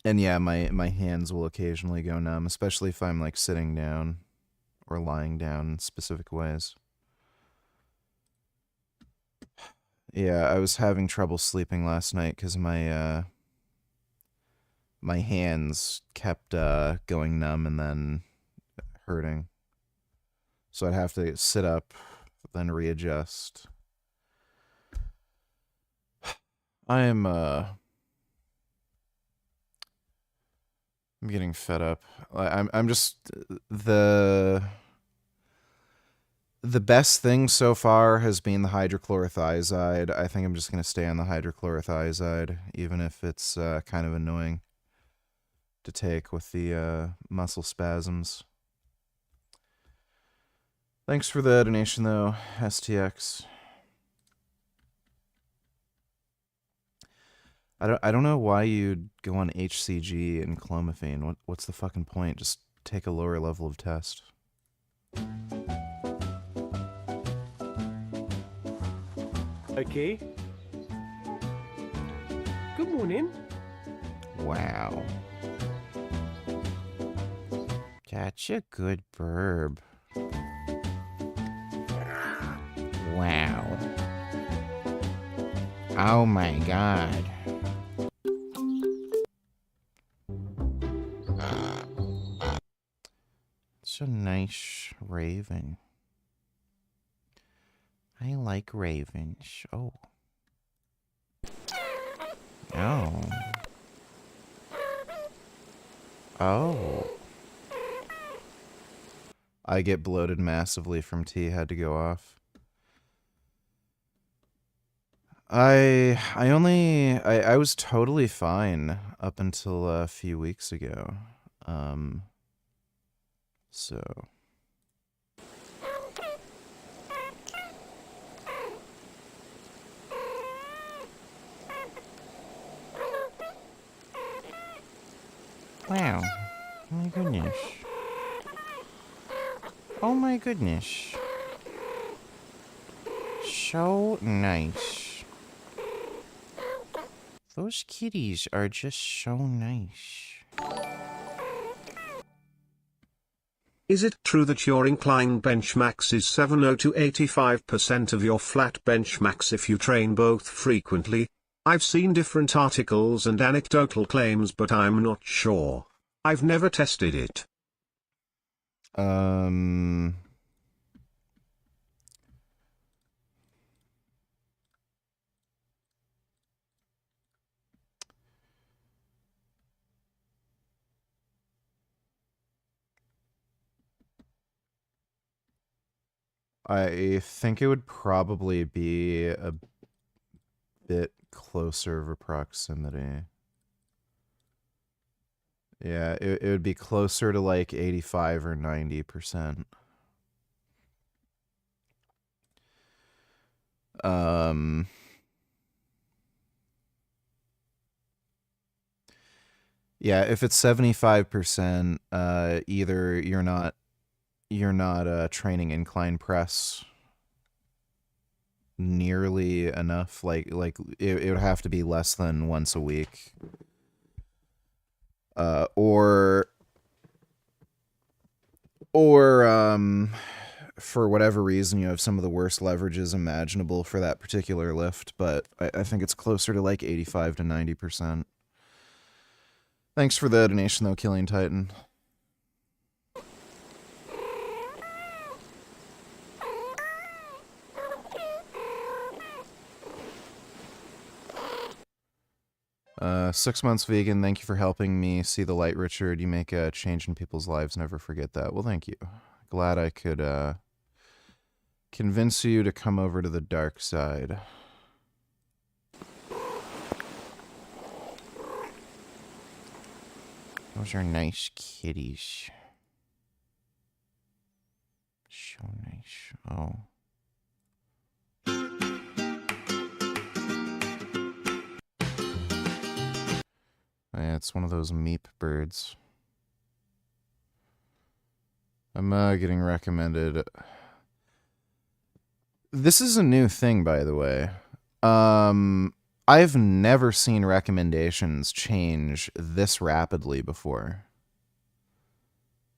B: And yeah, my hands will occasionally go numb, especially if I'm like sitting down or lying down in specific ways. Yeah, I was having trouble sleeping last night because my hands kept going numb and then hurting. So I'd have to sit up, then readjust. I'm getting fed up. I'm just the best thing so far has been the hydrochlorothiazide. I think I'm just going to stay on the hydrochlorothiazide, even if it's kind of annoying to take with the muscle spasms. Thanks for the donation, though, STX. I don't know why you'd go on HCG and clomiphene. What's the fucking point? Just take a lower level of test.
S: Okay. Good morning.
B: Wow. That's a good burb. Wow. Oh my god. It's a nice raven. I like ravens. Oh. Oh. Oh. I get bloated massively from tea, had to go off. I was totally fine up until a few weeks ago. So wow. Oh my goodness. Oh my goodness. So nice. Those kitties are just so nice.
D: Is it true that your incline bench max is 70 to 85% of your flat bench max if you train both frequently? I've seen different articles and anecdotal claims, but I'm not sure. I've never tested it.
B: I think it would probably be a bit closer of a proximity. Yeah, it would be closer to like 85 or 90%. Yeah, if it's 75%, either you're not training incline press nearly enough, like it would have to be less than once a week. Or for whatever reason you have some of the worst leverages imaginable for that particular lift, but I think it's closer to like 85 to 90%. Thanks for the donation though, Killian Titan. Uh, 6 months vegan. Thank you for helping me see the light, Richard. You make a change in people's lives. Never forget that. Well, thank you. Glad I could convince you to come over to the dark side. Those are nice kitties. So nice. Oh. Yeah, it's one of those meep birds. I'm getting recommended. This is a new thing, by the way. I've never seen recommendations change this rapidly before.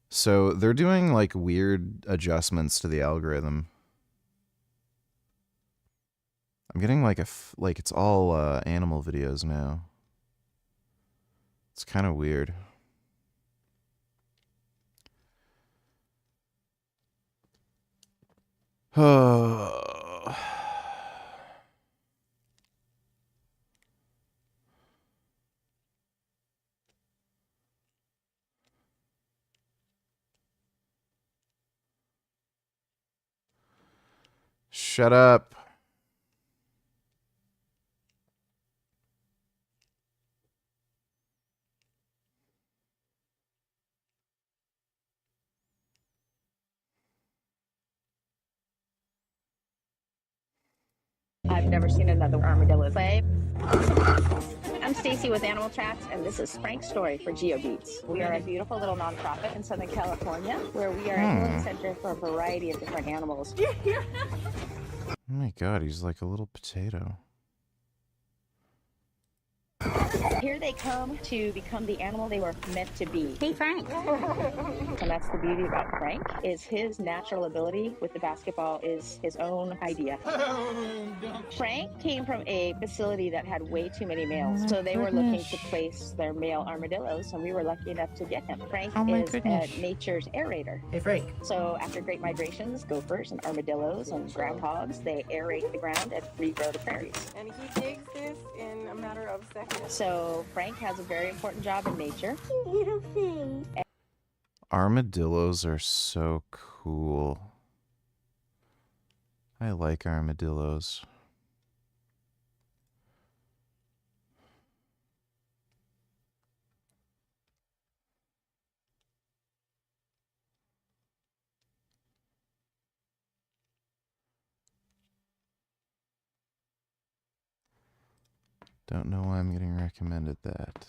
B: So they're doing like weird adjustments to the algorithm. I'm getting like it's all animal videos now. It's kind of weird. Oh. Shut up.
T: I've never seen another armadillo play. I'm Stacy with Animal Tracks, and this is Frank's story for GeoBeats. We are a beautiful little nonprofit in Southern California, where we are a healing center for a variety of different animals.
B: Oh my god, he's like a little potato.
T: Here they come to become the animal they were meant to be. Hey, Frank. And that's the beauty about Frank, is his natural ability with the basketball is his own idea. Frank came from a facility that had way too many males, so they were looking to place their male armadillos, and we were lucky enough to get him. Frank is nature's aerator. Hey, Frank. So after great migrations, gophers and armadillos and groundhogs, they aerate the ground and regrow the prairies.
U: And he digs this in a matter of seconds.
T: So Frank has a very important job in nature.
M: Little thing.
B: Armadillos are so cool. I like armadillos. Don't know why I'm getting recommended that.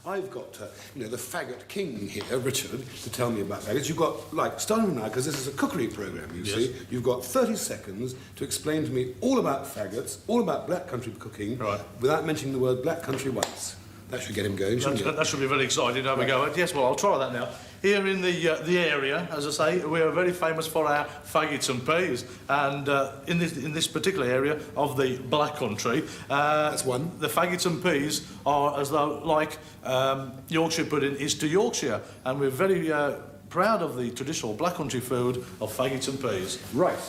E: I've got, the faggot king here, Richard, to tell me about faggots. You've got, starting now, because this is a cookery program, you see, you've got 30 seconds to explain to me all about faggots, all about black country cooking, without mentioning the word black country once. That should get him going, shouldn't it?
V: That should be very exciting. Have a go. Yes, well, I'll try that now. Here in the area, as I say, we are very famous for our faggots and peas, and in this particular area of the Black Country,
E: that's one.
V: The faggots and peas are as though like Yorkshire pudding is to Yorkshire, and we're very proud of the traditional Black Country food of faggots and peas.
E: Right,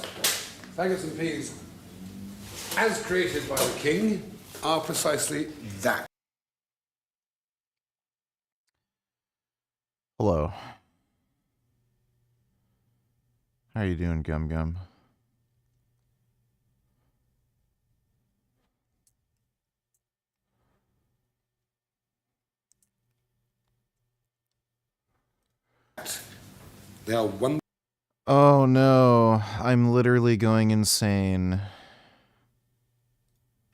E: faggots and peas, as created by the king, are precisely that.
B: Hello. How are you doing, Gum Gum?
E: They are one.
B: Oh no, I'm literally going insane.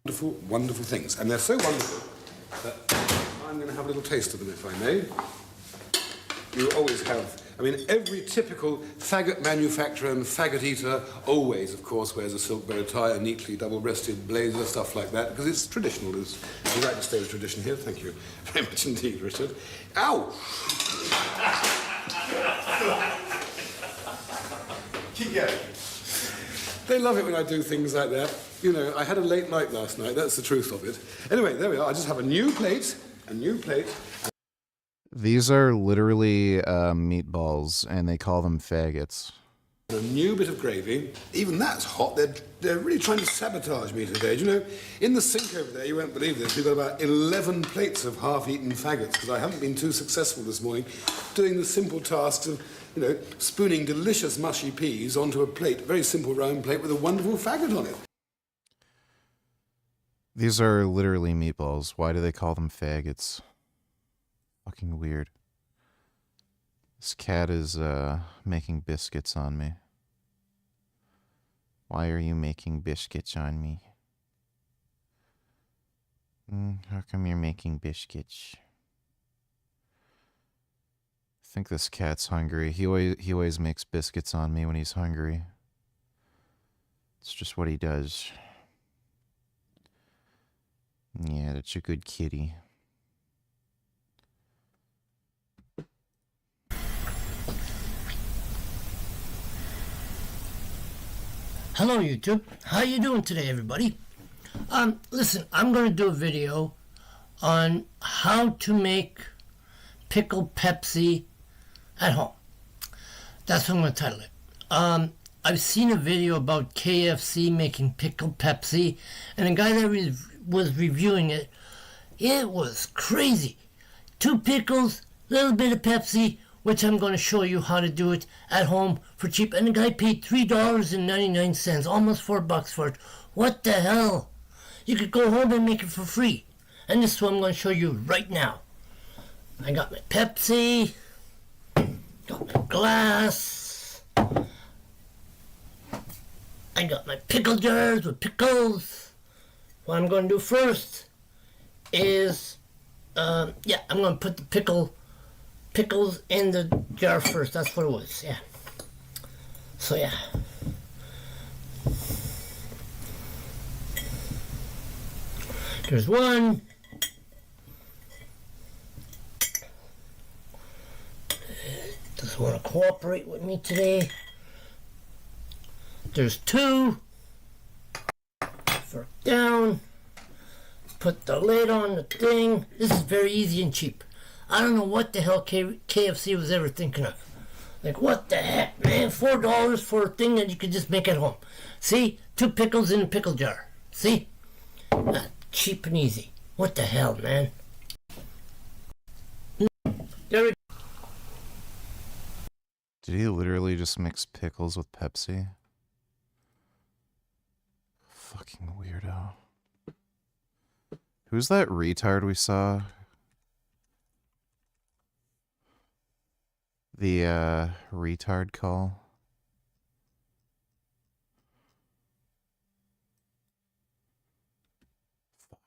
E: Wonderful, wonderful things. And they're so wonderful that I'm going to have a little taste of them, if I may. You always have. I mean, every typical faggot manufacturer and faggot eater always, of course, wears a silk bow tie, a neatly double-breasted blazer, stuff like that, because it's traditional. We like to stay with tradition here. Thank you very much indeed, Richard. Ow! Keep going. They love it when I do things like that. You know, I had a late night last night. That's the truth of it. Anyway, there we are. I just have a new plate.
B: These are literally meatballs, and they call them faggots.
E: A new bit of gravy. Even that's hot. They're really trying to sabotage me today. Do you know, in the sink over there, you won't believe this, we've got about 11 plates of half-eaten faggots, because I haven't been too successful this morning doing the simple tasks of, spooning delicious mushy peas onto a plate, a very simple round plate with a wonderful faggot on it.
B: These are literally meatballs. Why do they call them faggots? Fucking weird. This cat is making biscuits on me. Why are you making biscuits on me? How come you're making biscuits? I think this cat's hungry. He always makes biscuits on me when he's hungry. It's just what he does. Yeah, that's a good kitty.
W: Hello YouTube, how you doing today everybody? Listen, I'm going to do a video on how to make pickled Pepsi at home. That's what I'm going to title it. I've seen a video about KFC making pickled Pepsi, and the guy that was reviewing it, it was crazy. 2 pickles, little bit of Pepsi, which I'm going to show you how to do it at home for cheap. And the guy paid $3.99, almost $4 for it. What the hell? You could go home and make it for free. And this is what I'm going to show you right now. I got my Pepsi, got my glass, I got my pickle jars with pickles. What I'm going to do first is, I'm going to put the pickles in the jar first. That's what it was, yeah. So, yeah. There's one. Doesn't want to cooperate with me today. There's 2. Fork down. Put the lid on the thing. This is very easy and cheap. I don't know what the hell KFC was ever thinking of. Like, what the heck, man? $4 for a thing that you could just make at home. See? 2 pickles in a pickle jar. See? Cheap and easy. What the hell, man? There we go.
B: Did he literally just mix pickles with Pepsi? Fucking weirdo. Who's that retard we saw? The retard call. Fuck.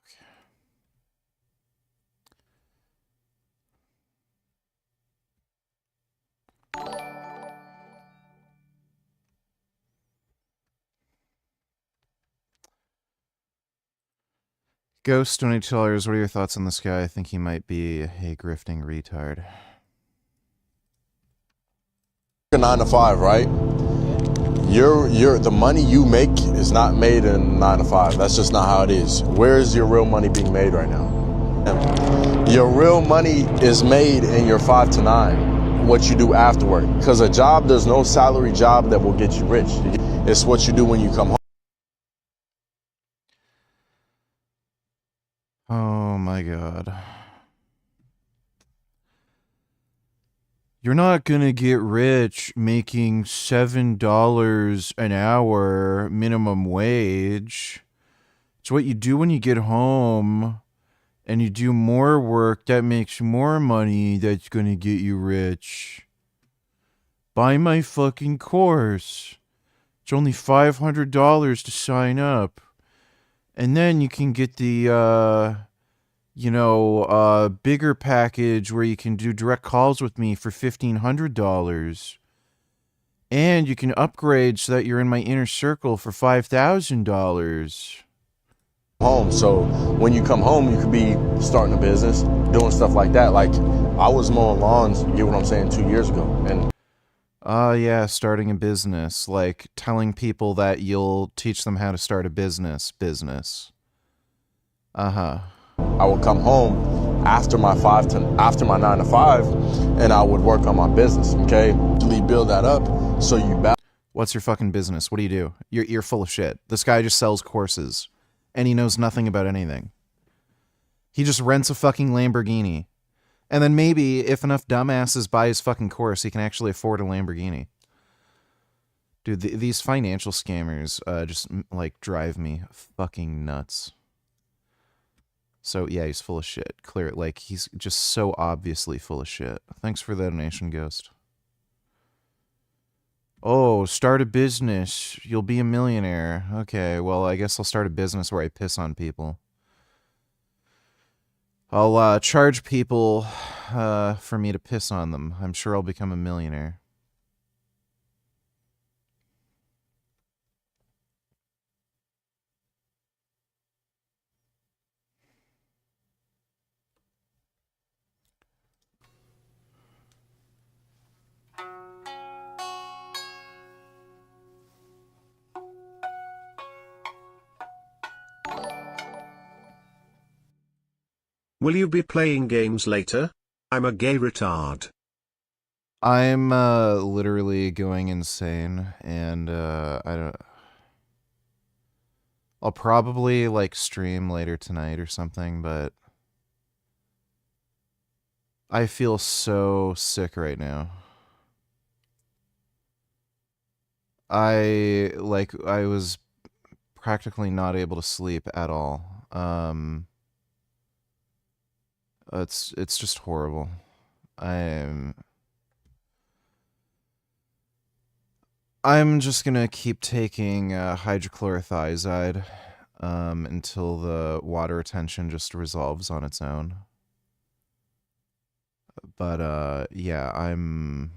B: Ghost $22, what are your thoughts on this guy? I think he might be a grifting retard.
F: 9 to 5, right? The money you make is not made in 9 to 5. That's just not how it is. Where is your real money being made right now? Your real money is made in your 5 to 9, what you do after work. Because a job, there's no salary job that will get you rich. It's what you do when you come home.
B: Oh my god. You're not gonna get rich making $7 an hour minimum wage. It's what you do when you get home and you do more work that makes more money that's gonna get you rich. Buy my fucking course. It's only $500 to sign up. And then you can get the, bigger package where you can do direct calls with me for $1,500. And you can upgrade so that you're in my inner circle for $5,000.
F: Home. So when you come home, you could be starting a business, doing stuff like that. Like I was mowing lawns, you get what I'm saying, 2 years ago. And
B: yeah, starting a business, like telling people that you'll teach them how to start a business. Uh-huh.
F: I would come home after my 9 to 5, and I would work on my business, okay? Really build that up so you
B: What's your fucking business? What do you do? You're full of shit. This guy just sells courses, and he knows nothing about anything. He just rents a fucking Lamborghini. And then maybe, if enough dumbasses buy his fucking course, he can actually afford a Lamborghini. Dude, these financial scammers just, like, drive me fucking nuts. So, yeah, he's full of shit. Clear, like, he's just so obviously full of shit. Thanks for the donation, Ghost. Oh, start a business. You'll be a millionaire. Okay, well, I guess I'll start a business where I piss on people. I'll charge people for me to piss on them. I'm sure I'll become a millionaire.
D: Will you be playing games later? I'm a gay retard.
B: I'm literally going insane, and I'll probably like stream later tonight or something, but I feel so sick right now. I was practically not able to sleep at all. It's just horrible. I'm just gonna keep taking hydrochlorothiazide until the water retention just resolves on its own. But yeah, I'm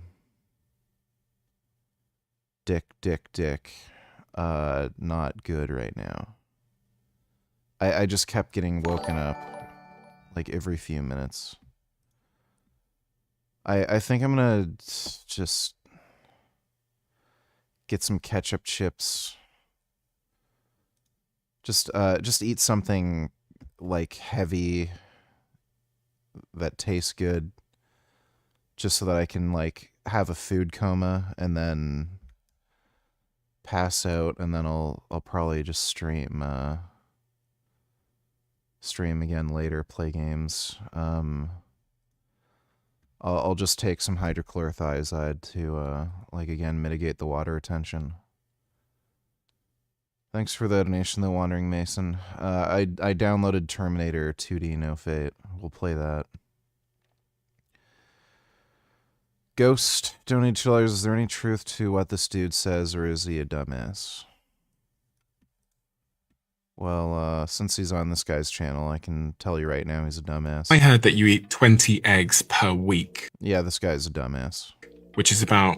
B: dick. Not good right now. I just kept getting woken up like every few minutes. I think I'm gonna just get some ketchup chips. Just eat something like heavy that tastes good, just so that I can like have a food coma and then pass out, and then I'll probably just stream again later, play games. I'll just take some hydrochlorothiazide to like again mitigate the water retention. Thanks for the donation, The Wandering Mason. I downloaded Terminator 2D No Fate. We'll play that. Ghost, donate $2. Is there any truth to what this dude says, or is he a dumbass? Well, since he's on this guy's channel, I can tell you right now he's a dumbass.
I: I heard that you eat 20 eggs per week.
B: Yeah, this guy's a dumbass.
I: which is about,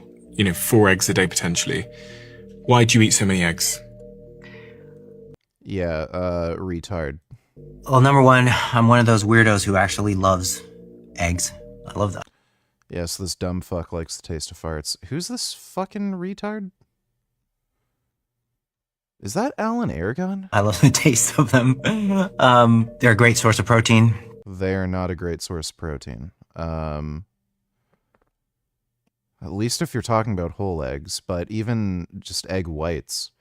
I: 4 eggs a day potentially. Why do you eat so many eggs?
B: Yeah, retard.
J: Well, number one, I'm one of those weirdos who actually loves eggs. I love them.
B: Yes, this dumb fuck likes the taste of farts. Who's this fucking retard? Is that Alan Aragon?
J: I love the taste of them. They're a great source of protein.
B: They are not a great source of protein. At least if you're talking about whole eggs, but even just egg whites.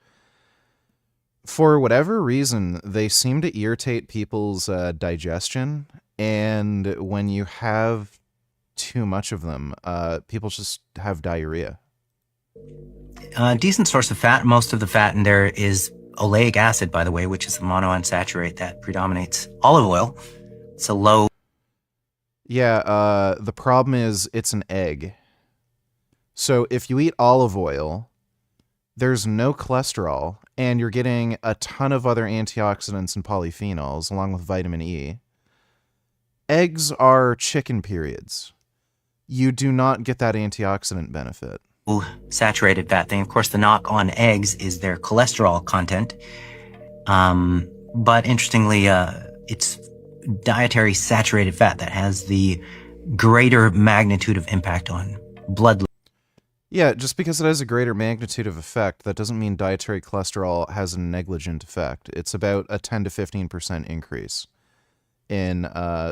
B: For whatever reason, they seem to irritate people's digestion, and when you have too much of them, people just have diarrhea.
J: Decent source of fat. Most of the fat in there is oleic acid, by the way, which is the monounsaturated that predominates. Olive oil, it's a low.
B: Yeah, the problem is it's an egg. So if you eat olive oil, there's no cholesterol, and you're getting a ton of other antioxidants and polyphenols, along with vitamin E. Eggs are chicken periods. You do not get that antioxidant benefit.
J: Saturated fat thing. Of course, the knock on eggs is their cholesterol content. But interestingly, it's dietary saturated fat that has the greater magnitude of impact on blood.
B: Yeah, just because it has a greater magnitude of effect, that doesn't mean dietary cholesterol has a negligent effect. It's about a 10 to 15% increase in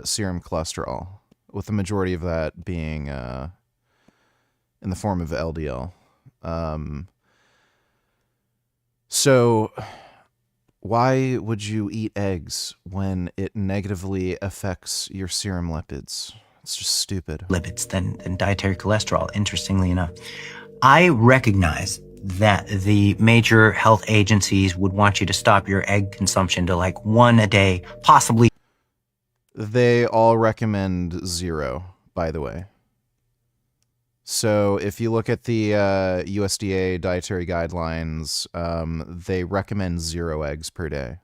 B: serum cholesterol, with the majority of that being in the form of LDL. So why would you eat eggs when it negatively affects your serum lipids? It's just stupid.
J: Lipids than dietary cholesterol, interestingly enough. I recognize that the major health agencies would want you to stop your egg consumption to like 1 a day, possibly.
B: They all recommend 0, by the way. So if you look at the USDA dietary guidelines, they recommend 0 eggs per day.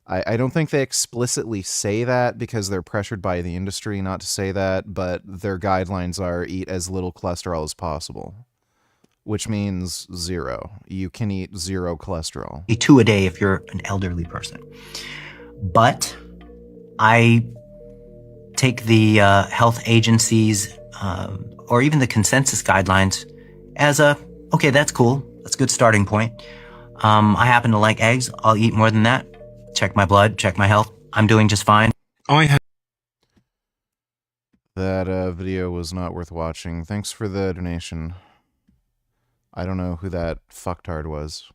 B: I don't think they explicitly say that because they're pressured by the industry not to say that, but their guidelines are eat as little cholesterol as possible, which means 0. You can eat 0 cholesterol.
J: 2 a day if you're an elderly person. But I take the health agencies or even the consensus guidelines as okay, that's cool. That's a good starting point. I happen to like eggs. I'll eat more than that. Check my blood, check my health. I'm doing just fine.
B: That video was not worth watching. Thanks for the donation. I don't know who that fucktard was.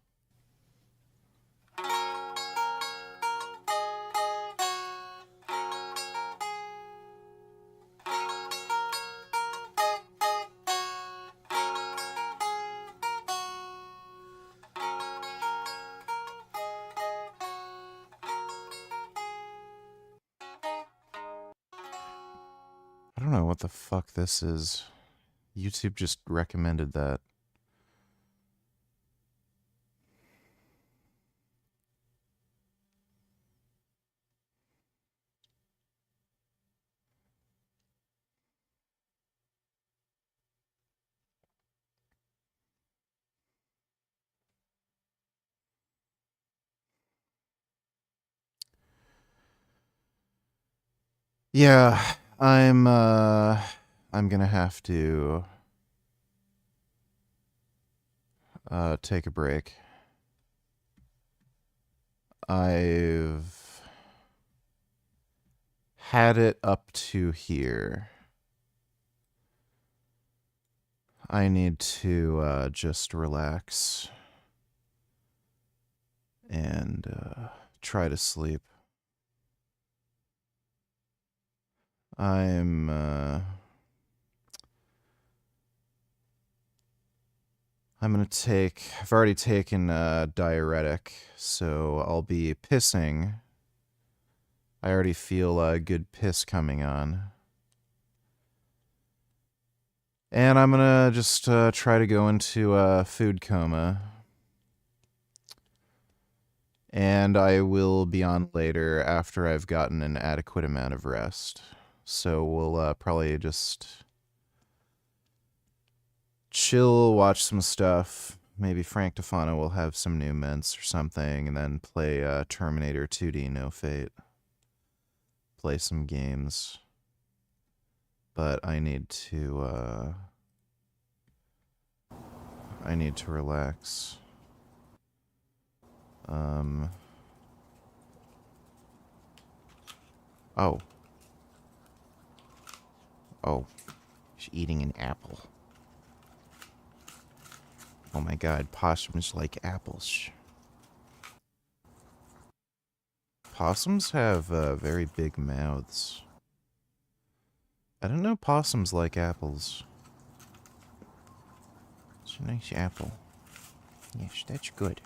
B: I don't know what the fuck this is. YouTube just recommended that. Yeah, I'm gonna have to take a break. I've had it up to here. I need to just relax and try to sleep. I've already taken a diuretic, so I'll be pissing. I already feel a good piss coming on. And I'm gonna just try to go into a food coma. And I will be on later after I've gotten an adequate amount of rest. So we'll probably just chill, watch some stuff. Maybe Frank Tefano will have some new mints or something, and then play Terminator 2D No Fate. Play some games. But I need to relax. Oh. Oh. She's eating an apple. Oh my god, possums like apples. Possums have very big mouths. I don't know possums like apples. It's a nice apple. Yes, that's good.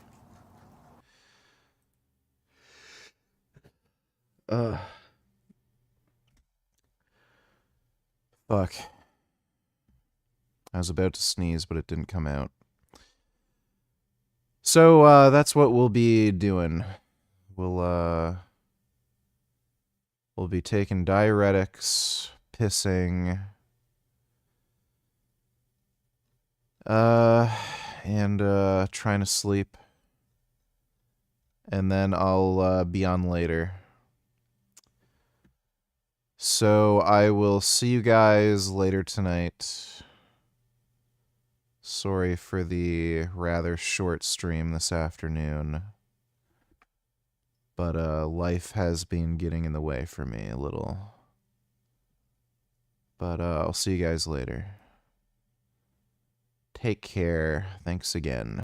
B: Fuck. I was about to sneeze, but it didn't come out. So, that's what we'll be doing. We'll be taking diuretics, pissing, and trying to sleep. And then I'll be on later. So I will see you guys later tonight. Sorry for the rather short stream this afternoon. But life has been getting in the way for me a little. But I'll see you guys later. Take care. Thanks again.